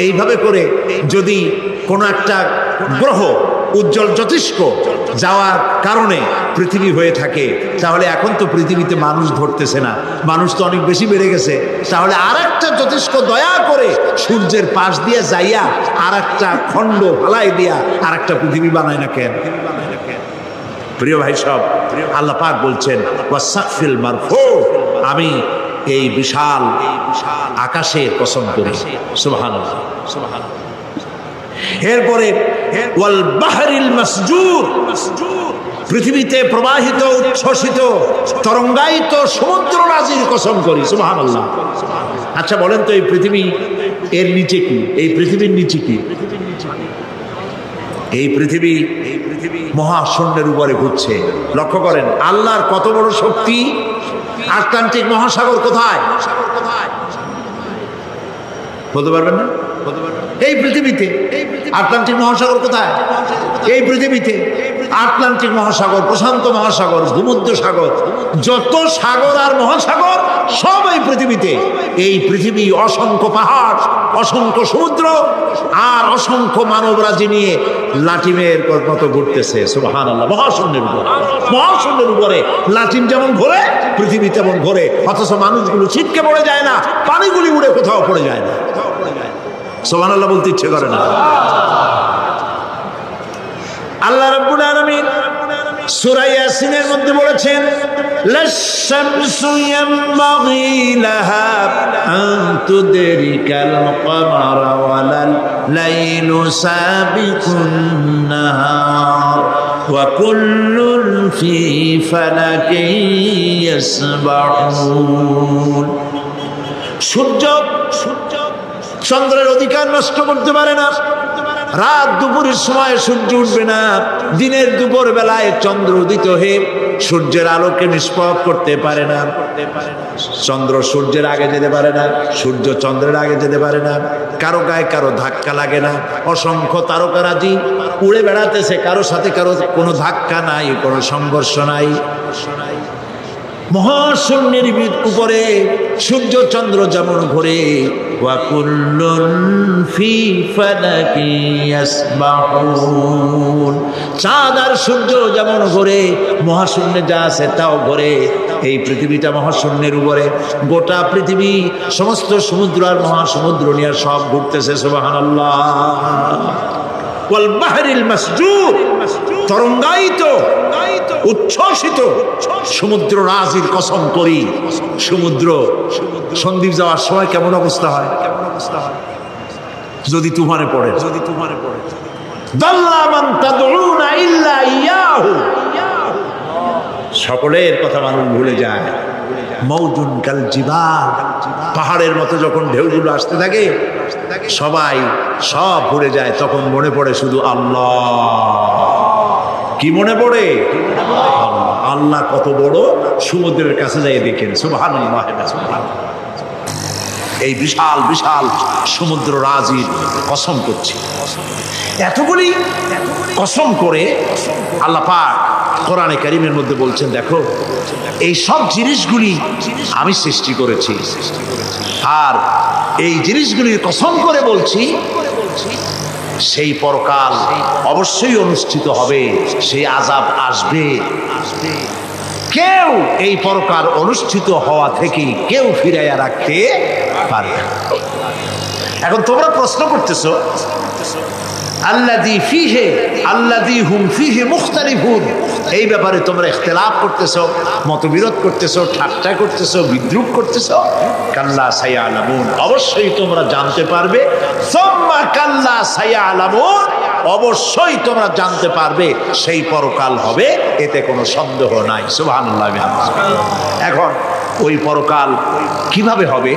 এইভাবে করে যদি কোনো একটা গ্রহ উজ্জ্বল জ্যোতিষ্ক যাওয়ার কারণে পৃথিবী হয়ে থাকে, তাহলে এখন তো পৃথিবীতে মানুষ ধরতেছে না, মানুষ তো অনেক বেশি বেড়ে গেছে, তাহলে আর একটা জ্যোতিষ্ক দয়া করে সূর্যের পাশ দিয়ে যাইয়া আর একটা খণ্ড ফালাই দিয়া আর একটা পৃথিবী বানায় না কেন? প্রিয় ভাই সব, আল্লাহ পাক বলছেন ওয়াস-সাকফিল মারফু, আমি এই বিশাল আকাশের কসম করি। সুবহানাল্লাহ। এরপরে ওয়াল বাহরিল মাসজুর, পৃথিবীতে প্রবাহিত উচ্ছ্বসিত তরঙ্গায়িত সমুদ্র রাজির কসম করি। সুবহানাল্লাহ। আচ্ছা বলেন তো এই পৃথিবী এর নিচে কি? এই পৃথিবীর নিচে কি? এই পৃথিবী মহাশূন্যের উপরে ঘুরছে। লক্ষ্য করেন আল্লাহর কত বড় শক্তি। আটলান্টিক মহাসাগর কোথায়? বলতে পারবেন না? এই পৃথিবীতে। আটলান্টিক মহাসাগর কোথায়? এই পৃথিবীতে। আটলান্টিক মহাসাগর, প্রশান্ত মহাসাগর, ভূমধ্য সাগর, যত সাগর আর মহাসাগর সব এই পৃথিবীতে। এই পৃথিবী অসংখ্য পাহাড়, অসংখ্য সমুদ্র আর অসংখ্য মানবরাজি নিয়ে লাটিমের মতো ঘুরতেছে। সুবহানাল্লাহ। মহাশূন্যের উপরে, মহাশূন্যের উপরে লাটিম যেমন ঘোরে পৃথিবী তেমন ঘোরে, অথচ মানুষগুলো ছিটকে পড়ে যায় না, পানিগুলি উড়ে কোথাও পড়ে যায় না। সুবহানাল্লাহ বলতে ইচ্ছে করে না। আল্লাহ রাব্বুল আলামিন সূরা ইয়াসিনের মধ্যে বলেছেন লাশ-শামসু ইয়ানবাগি লাহা আন তুদরিকাল কমারা ওয়ালাল লাইলু সাবিকুন নাহার ওয়া কুল্লুন ফি ফালাকিন ইয়াসবাহুন। সূর্য চন্দ্রের অধিকার নষ্ট করতে পারে না, রাত দুপুরের সময় সূর্য উঠবে না, দিনের দুপুর বেলায় চন্দ্র উদিত হয়ে সূর্যের আলোকে নিষ্প্রভ করতে পারে না। চন্দ্র সূর্যের আগে যেতে পারে না, সূর্য চন্দ্রের আগে যেতে পারে না, কারো গায়ে কারো ধাক্কা লাগে না। অসংখ্য তারকারাজি উড়ে বেড়াতেছে, কারো সাথে কারো কোনো ধাক্কা নাই, কোনো সংঘর্ষ নাই। মহাশূন্যের উপরে সূর্য চন্দ্র যেমন ঘোরে, ওয়া কুল্লুন ফি ফালাকি ইয়াসবাহুন, চাঁদ আর সূর্য যেমন ঘোরে, মহাশূন্যে যা আছে তাও ঘোরে। এই পৃথিবীটা মহাশূন্যের উপরে, গোটা পৃথিবী সমস্ত সমুদ্র আর মহাসমুদ্র নিয়ে সব ঘুরতেছে। সুবহানাল্লাহ। ওয়াল বাহরিল মাসজুর, তরঙ্গায়িত উচ্ছ্বসিত সমুদ্র রাজির কসম করি, সমুদ্র সন্দ্বীপ যাওয়ার সময় কেমন অবস্থা হয় যদি তুফানে পড়ে। দাল্লা মান তাদউনা ইল্লা ইয়াহু, সকলের কথা মানুষ ভুলে যায়। মৌজুন কাল জিবাল, পাহাড়ের মতো যখন ঢেউগুলো আসতে থাকে সবাই সব ভুলে যায়, তখন মনে পড়ে শুধু আল্লাহ। কি মনে পড়ে? আল্লাহ কত বড়, সমুদ্রের কাছে যাই দেখেন। সুবহানাল্লাহ। এই বিশাল বিশাল সমুদ্র রাজির কসম করছি। এতগুলি কসম করে আল্লাহ পাক কোরআনে কারীমের মধ্যে বলছেন, দেখো এই সব জিনিসগুলি আমি সৃষ্টি করেছি, আর এই জিনিসগুলির কসম করে বলছি সেই পরকাল অবশ্যই অনুষ্ঠিত হবে, সেই আযাব আসবে। কেউ এই পরকাল অনুষ্ঠিত হওয়া থেকে কেউ ফিরাইয়া রাখতে পারবে না। এখন তোমরা প্রশ্ন করতেছো, আল্লাযী ফীহি আল্লাযী হুম ফীহি মুখতালিফুন, এই ব্যাপারে তোমরা ইখতিলাফ করতেছো, মতবিরোধ করতেছো, ঠাট্টা করতেছো, বিদ্রূপ করতেছো। কাল্লা সায়ালামুন, অবশ্যই তোমরা জানতে পারবে। সুম্মা কাল্লা সায়ালামুন, অবশ্যই তোমরা জানতে পারবে সেই পরকাল হবে, এতে কোনো সন্দেহ নাই। সুবহানাল্লাহ। এখন ওই পরকাল কিভাবে হবে,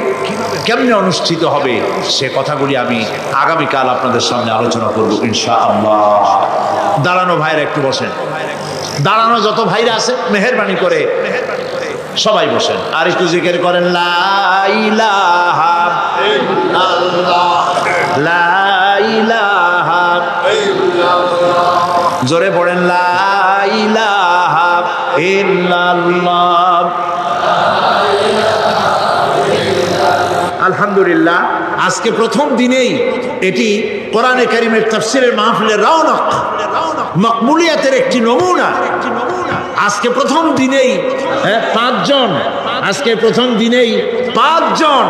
কেমনে অনুষ্ঠিত হবে, সে কথাগুলি আমি আগামীকাল আপনাদের সামনে আলোচনা করব ইনশাআল্লাহ। দাঁড়ানো ভাইরা একটু বসেন, দাঁড়ানো যত ভাইরা আছে মেহেরবানি করে সবাই বসেন, আর একটু জিকির করেন লা ইলাহা ইল্লাল্লাহ, লা ইলাহা ইল্লাল্লাহ, জোরে পড়েন লা ইলাহা ইল্লাল্লাহ। আলহামদুলিল্লাহ, আজকে প্রথম দিনেই এটি কোরআনে কারীমের তাফসীরের মাহফিলের রওনক, মাকবুলিয়াতের একটি নমুনা। আজকে প্রথম দিনেই পাঁচজন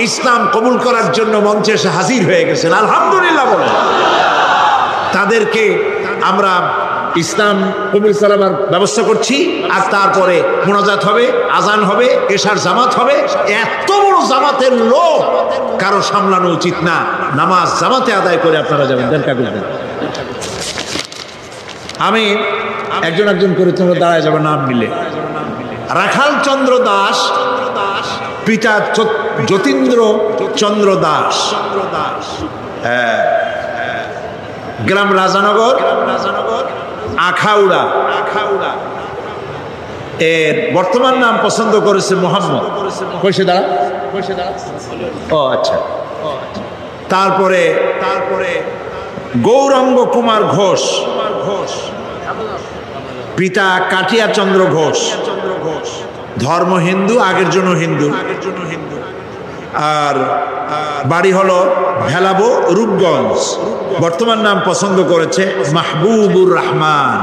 ইসলাম কবুল করার জন্য মঞ্চে এসে হাজির হয়ে গেছেন। আলহামদুলিল্লাহ বলেন। তাদেরকে আমরা ইসলাম কবুল সালামার ব্যবস্থা করছি, আর তারপরে মোনাজাত হবে, আজান হবে, এশার জামাত হবে। এত বড় জামাতের লোক কারো সামলানো উচিত না। নামাজ জামাতে আদায় করে আপনারা যাবেন। দেন কাগজ দেন। আমি একজন একজন করে তোমরা দাঁড়ায় যাবে নাম নিলে। রাখাল চন্দ্র দাস, পিতা যতীন্দ্র চন্দ্র দাস, গ্রাম রাজানগর, আখাউড়া। এর বর্তমান নাম পছন্দ করেছে মোহাম্মদ। কইসে দাঁড়া, ও আচ্ছা। তারপরে গৌরাঙ্গ কুমার ঘোষ, পিতা কাটিয়া চন্দ্র ঘোষ, ধর্ম হিন্দু, আগের জন্য হিন্দু, আর বাড়ি হলো ভেলাবো, রূপগঞ্জ। বর্তমান নাম পছন্দ করেছে মাহবুবুর রহমান।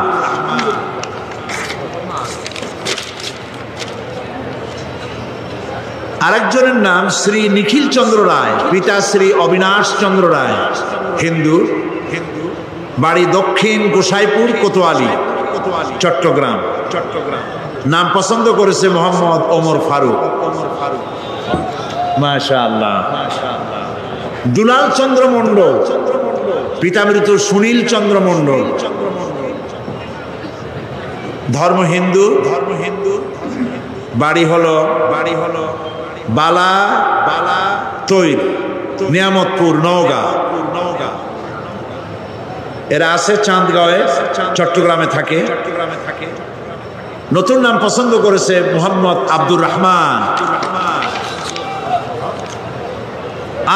আরেকজনের নাম শ্রী নিখিল চন্দ্র রায়, পিতা শ্রী অবিনাশ চন্দ্র রায়, হিন্দু, বাড়ি দক্ষিণ গোসাইপুর কোতোয়ালি, চট্টগ্রাম। নাম পছন্দ করেছে মোহাম্মদ ওমর ফারুক। মাশাআল্লাহ। দুলাল চন্দ্র মণ্ডল, পিতা মৃত সুনীল চন্দ্র মণ্ডল, ধর্ম হিন্দু, বাড়ি হলো বালা তৈর, নিয়ামতপুর, নওগাঁ। এরা আছে চাঁদগাঁওয়ে, চট্টগ্রামে থাকে। নতুন নাম পছন্দ করেছে মোহাম্মদ আব্দুর রহমান।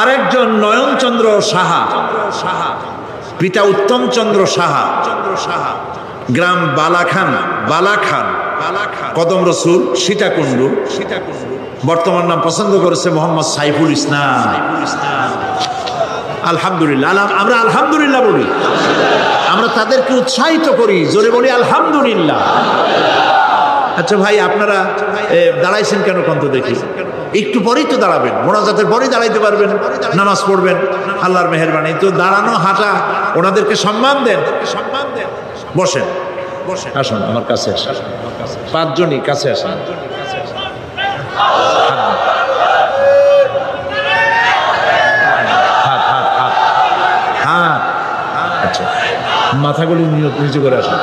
আরেকজন নয়নচন্দ্র সাহা, পিতা উত্তম চন্দ্র সাহা, গ্রাম বালাখান, কদম রসুল, সীতাকুণ্ড। বর্তমান নাম পছন্দ করেছে মোহাম্মদ সাইফুল ইসলাম। আলহামদুলিল্লাহ, আমরা আলহামদুলিল্লাহ বলি, আমরা তাদেরকে উৎসাহিত করি, জোরে বলি আলহামদুলিল্লাহ। আচ্ছা ভাই, আপনারা দাঁড়াইছেন কেন কন্ত দেখি? একটু পরেই তো দাঁড়াবেন, মোনাজাতের পরেই দাঁড়াইতে পারবেন, নামাজ পড়বেন, আল্লাহর মেহেরবানি। তো দাঁড়ানো হাঁটা, ওনাদেরকে সম্মান দেন। বসেন, আসুন আমার কাছে, পাঁচজনই কাছে আসেন। আচ্ছা, মাথাগুলি নিচু করে আসুন।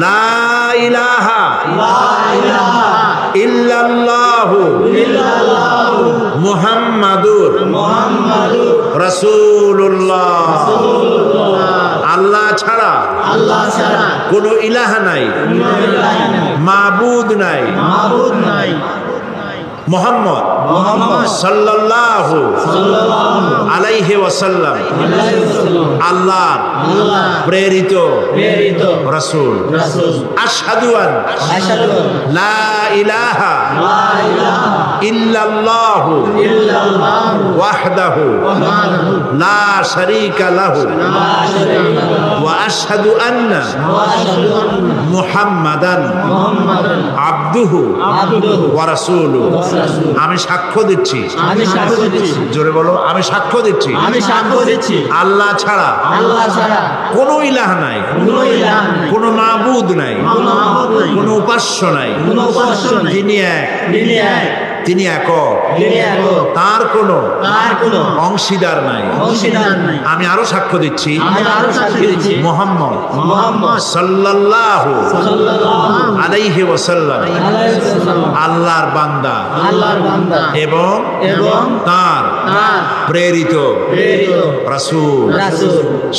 লা ইলাহা ইল্লাল্লাহু মুহাম্মাদুর রাসূলুল্লাহ। আল্লাহ ছাড়া কোনো ইলাহা নাই, মাবুদ নাই। মুহাম্মদ সাল্লাল্লাহু আলাইহি ওয়াসাল্লাম আল্লাহর প্রেরিত রাসূল। আশহাদু আন লা ইলাহা ইল্লাল্লাহু ওয়াহদাহু লা শারীকা লাহু ওয়া আশহাদু আন্না মুহাম্মাদান আবদুহু ওয়া রাসূলুহু। আমি সাক্ষ্য দিচ্ছি, জোরে বলো, আমি সাক্ষ্য দিচ্ছি আল্লাহ ছাড়া কোনো ইলাহ নাই, কোনো মাবুদ নাই, কোনো উপাস্য নাই। তিনি একক, তার কোনো অংশীদার নাই। আমি আরো সাক্ষ্য দিচ্ছি মুহাম্মদ সাল্লাল্লাহু আলাইহি ওয়াসাল্লাম আল্লাহর বান্দা এবং তার প্রেরিত রাসূল।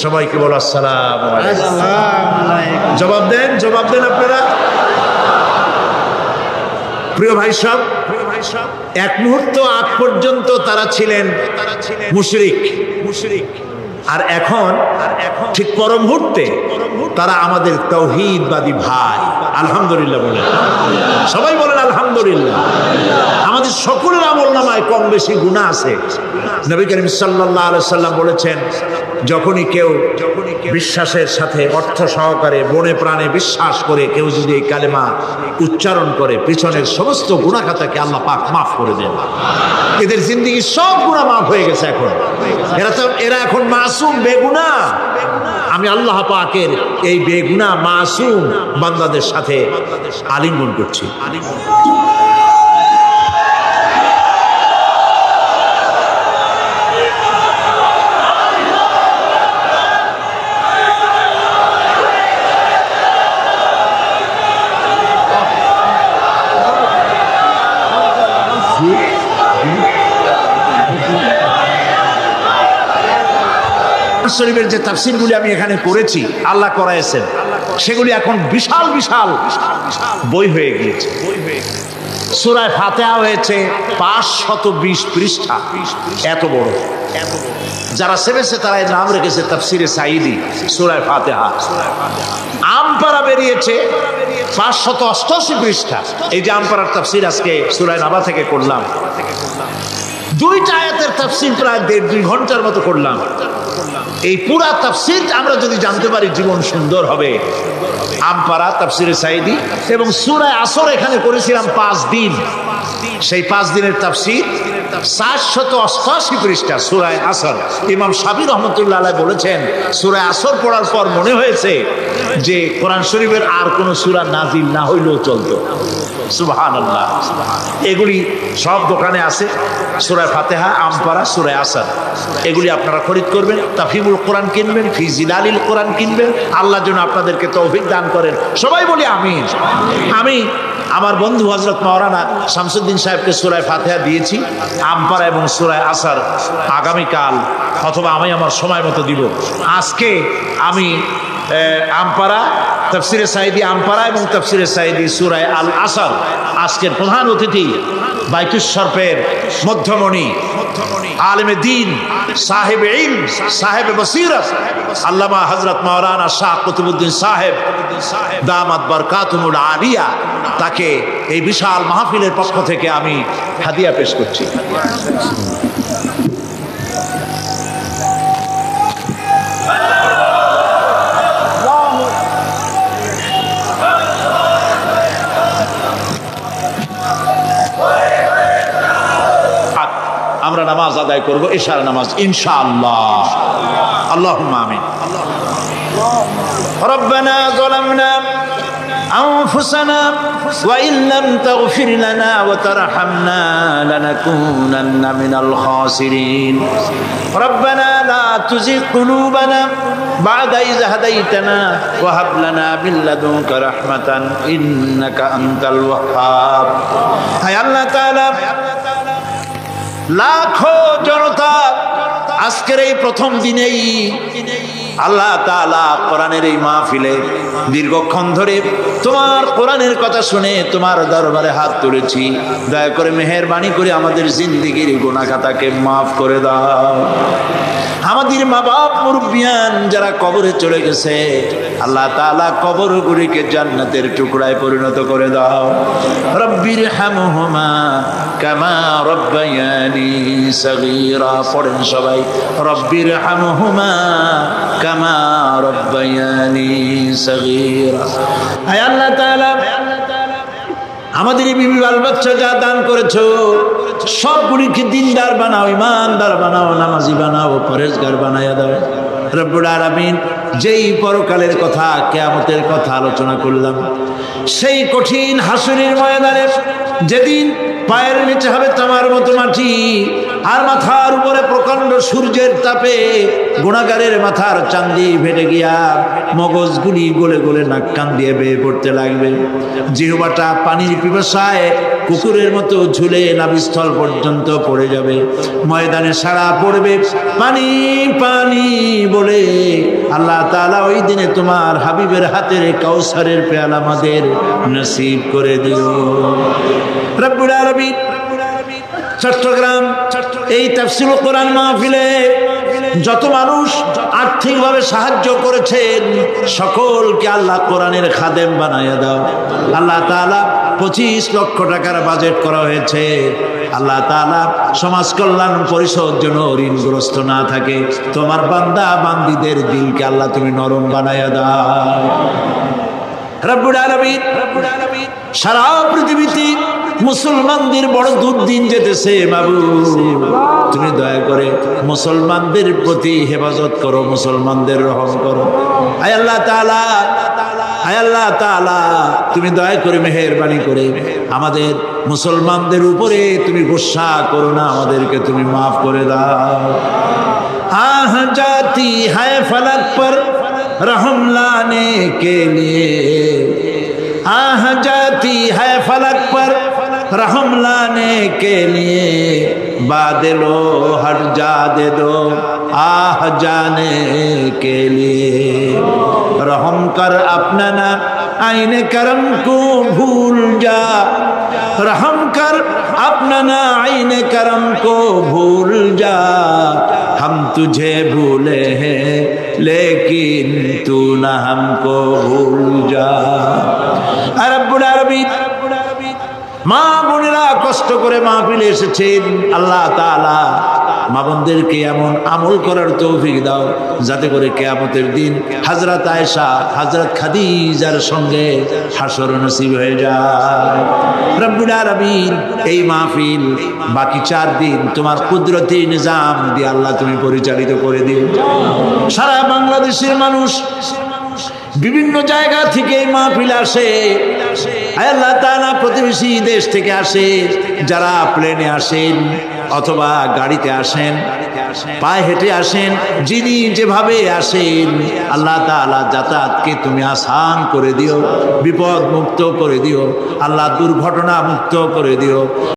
সবাইকে বলো আসসালামু আলাইকুম। জবাব দেন আপনারা। প্রিয় ভাই সব, এক মুহূর্ত আগ পর্যন্ত তারা ছিলেন মুশরিক, আর এখন ঠিক পর মুহূর্তে তারা আমাদের তাওহীদবাদী ভাই। আলহামদুলিল্লাহ বলেন, সবাই বলেন আলহামদুলিল্লাহ। আমাদের সকলের আমলনামায় কম বেশি গুনাহ আছে। নবী করিম সাল্লাল্লাহু আলাইহি সাল্লাম বলেছেন, যখনই কেউ বিশ্বাসের সাথে অর্থ সহকারে মনে প্রাণে বিশ্বাস করে কেউ যদি এই কালেমা উচ্চারণ করে, পিছনের সমস্ত গুনাহ খাতাকে আল্লাহ পাক মাফ করে দেন। এদের জিন্দেগির সব গুনাহ মাফ হয়ে গেছে। এখন এরা এখন মাসুম, বেগুনাহ। আমি আল্লাহ পাকের এই বেগুনাহ মাসুম বান্দাদের সাথে আলিঙ্গন করছি। শরীফের যে তাফসীরগুলি আমি এখানে করেছি, আল্লাহ করাইছেন, সেগুলি এখন বিশাল বিশাল বই হয়ে গিয়েছে। সূরা ফাতিহা হয়েছে 520 পৃষ্ঠা, এত বড়। যারা সেবেছে তারা এর নাম রেখেছে তাফসীরে সাঈদী, সূরা ফাতিহা। আমপারা বেরিয়েছে 588 পৃষ্ঠা। এই যে আমপারার তাফসীর আজকে সূরা নাবা থেকে করলাম, দুইটা আয়াতের তাফসীর প্রায় 1.5-2 ঘন্টার মতো করলাম। এই পুরা তাফসীর আমরা যদি জানতে পারি, জীবন সুন্দর হবে। আমপারা, তাফসীরে সাঈদী এবং সূরা আসর এখানে করেছিলাম 5 দিন। সেই 5 দিনের তাফসীর 488 পৃষ্ঠা সূরা আসর। ইমাম শাফিঈ রহমাতুল্লাহ আলাইহি বলেছেন, সূরা আসর পড়ার পর মনে হয়েছে যে কোরআন শরীফের আর কোনো সূরা নাজিল না হইলেও চলতো। সুবহানাল্লাহ। এগুলি সব দোকানে আছে, সূরা ফাতিহা, আমপারা, সূরা আসর। এগুলি আপনারা খরিদ করবেন। তাফহিমুল কোরআন কিনবেন, ফি জিলালিল কোরআন কিনবেন। আল্লাহ যেন আপনাদেরকে তৌফিক দান করেন। সবাই বলি আমিন। আমি আমার বন্ধু হযরত মাওলানা শামসুদ্দিন সাহেবকে সূরা ফাতিহা দিয়েছি, আমপারা এবং সূরা আসর আগামীকাল অথবা আমি আমার সময় মতো দিব। আজকে আমি আমপারা, তাফসিরে সাঈদী আমপারা এবং তাফসিরে সাঈদী সূরা আল আসর। আজকের প্রধান অতিথি বাইতুস শরফের মধ্যমণি, আলেমে দ্বীন, সাহেব ইলম, সাহেব বসীরত, আল্লামা হযরত মাওলানা শাহ কুতুবউদ্দিন সাহেব দামাত বরকাতুহুল আলিয়া, তাকে এই বিশাল মাহফিলের পক্ষ থেকে আমি হাদিয়া পেশ করছি। আমরা নামাজ আদায় করব, ইশার নামাজ ইনশাআল্লাহ। আল্লাহুম্মা আমিন। রব্বানা যালামনা আনফুসানা ওয়া ইন লাম তাগফির লানা ওয়া তারহামনা লানাকুনান্না মিনাল খাসিরিন। রব্বানা লা তুযিগ কুলুবানা বা'দা ইয হাদাইতানা ওয়া হাব লানা মিন লাদুনকা রাহমাতান ইন্নাকা আনতাল ওয়াহ্হাব। হায় আল্লাহ তাআলা, লাখো জনতা আজকের এই প্রথম দিনেই আল্লাহ তাআলা কোরআনের এই মাহফিলে দীর্ঘক্ষণ ধরে তোমার কোরআনের কথা শুনে তোমার দরবারে হাত তুলেছি। দয়া করে মেহেরবানি করে আমাদের জিন্দেগির গুনাহ খাতাকে মাফ করে দাও। আমাদের মা বাপ মুরব্বিয়ান যারা কবরে চলে গেছে, আল্লাহ তাআলা কবরগুলিকে জান্নাতের টুকরায় পরিণত করে দাও। রব্বির হামহুমা কামা রব্বায়ানি সগীরা। পড়েন সবাই, রব্বির হামহুমা কামা রব্বায়ানি সগীরা। আয় আল্লাহ তাআলা, আমাদের এই বিবি বাল বাচ্চা যা দান করেছো সবগুলিকে দিনদার বানাও, ইমানদার বানাও, নামাজি বানাও, পরেজগার বানাইয়া দাও। রব্বুল আলামিন, যেই পরকালের কথা, কিয়ামতের কথা আলোচনা করলাম, সেই কঠিন হাসরের ময়দানে যেদিন পায়ের নিচে হবে তামার মতো মাটি, আর মাথার উপরে প্রকাণ্ড সূর্যের তাপে গুনাহগারের মাথার চান্দি ফেটে গিয়া মগজগুলি গলে গলে নাক কান দিয়ে বেয়ে পড়তে লাগবে। জিহ্বাটা পানির পিপাসায় কুকুরের মতো ঝুলে নাভিস্থল পর্যন্ত পড়ে যাবে। ময়দানে সারা পড়বে পানি পানি বলে। আল্লাহ তাআলা ওই দিনে তোমার হাবিবের হাতের কাউসারের পেয়ালা আমাদের নসিব করে দিও। রব্বুল আলামিন, চট্টগ্রাম এই তাফসীরুল কোরআন মাহফিলে যত মানুষ আর্থিকভাবে সাহায্য করেছেন সকলকে আল্লাহ কোরআনের খাদেম বানাইয়া দাও। আল্লাহ তাআলা 25 লক্ষ টাকার বাজেট করা হয়েছে। আল্লাহ তাআলা সমাজ কল্যাণ পরিষদ যেন ঋণগ্রস্ত না থাকে। তোমার বান্দা বান্দীদের দিলকে আল্লাহ তুমি নরম বানাইয়া দাও। রব্বুল আলামিন, সারা পৃথিবীতে মুসলমানদের বড় দুর্দিন যেতেছে। মাবুদ, তুমি দয়া করে মুসলমানদের প্রতি হেফাজত করো, মুসলমানদের রহম করো। আয় আল্লাহ তাআলা, আয় আল্লাহ তাআলা, তুমি দয়া করে মেহেরবানি করে আমাদের মুসলমানদের উপরে তুমি গুসা করো না, আমাদেরকে তুমি মাফ করে দাও। আহ জাতি হ্যায় ফলক পর रहम लाने के लिए, आह जाती है फलक पर रहम लाने के लिए, बादलो हट जा दे दो आह जाने के लिए, रहम कर अपना ना आईने करम को भूल जा, रहम कर अपना ना आईने करम को भूल जा, हम तुझे भूले हैं लेकिन तू ना हमको भूल जा। রব্বুল আলামিন, মা বোনেরা কষ্ট করে মাহফিলে এসেছেন, আল্লাহ তাআলা মা বোনদেরকে এমন আমল করার তৌফিক দাও যাতে করে কিয়ামতের দিন হযরত আয়েশা, হযরত খাদিজার সঙ্গে হাসর নসিব হয়ে যায়। রব্বুল আলামিন, এই মাহফিল বাকি 4 দিন তোমার কুদরতি নিজাম দিয়ে আল্লাহ তুমি পরিচালিত করে দিও। সারা বাংলাদেশের মানুষ বিভিন্ন জায়গা থেকে মাহফিল আসে। আল্লাহ তাআলা প্রতিবেশী দেশ থেকে আসে, যারা প্লেনে আসেন অথবা গাড়িতে আসেন, পায়ে হেঁটে আসেন, যিনি যেভাবে আসেন, আল্লাহ তাআলা যাতায়াতকে তুমি আসান করে দিও, বিপদ মুক্ত করে দিও, আল্লাহ দুর্ঘটনা মুক্ত করে দিও।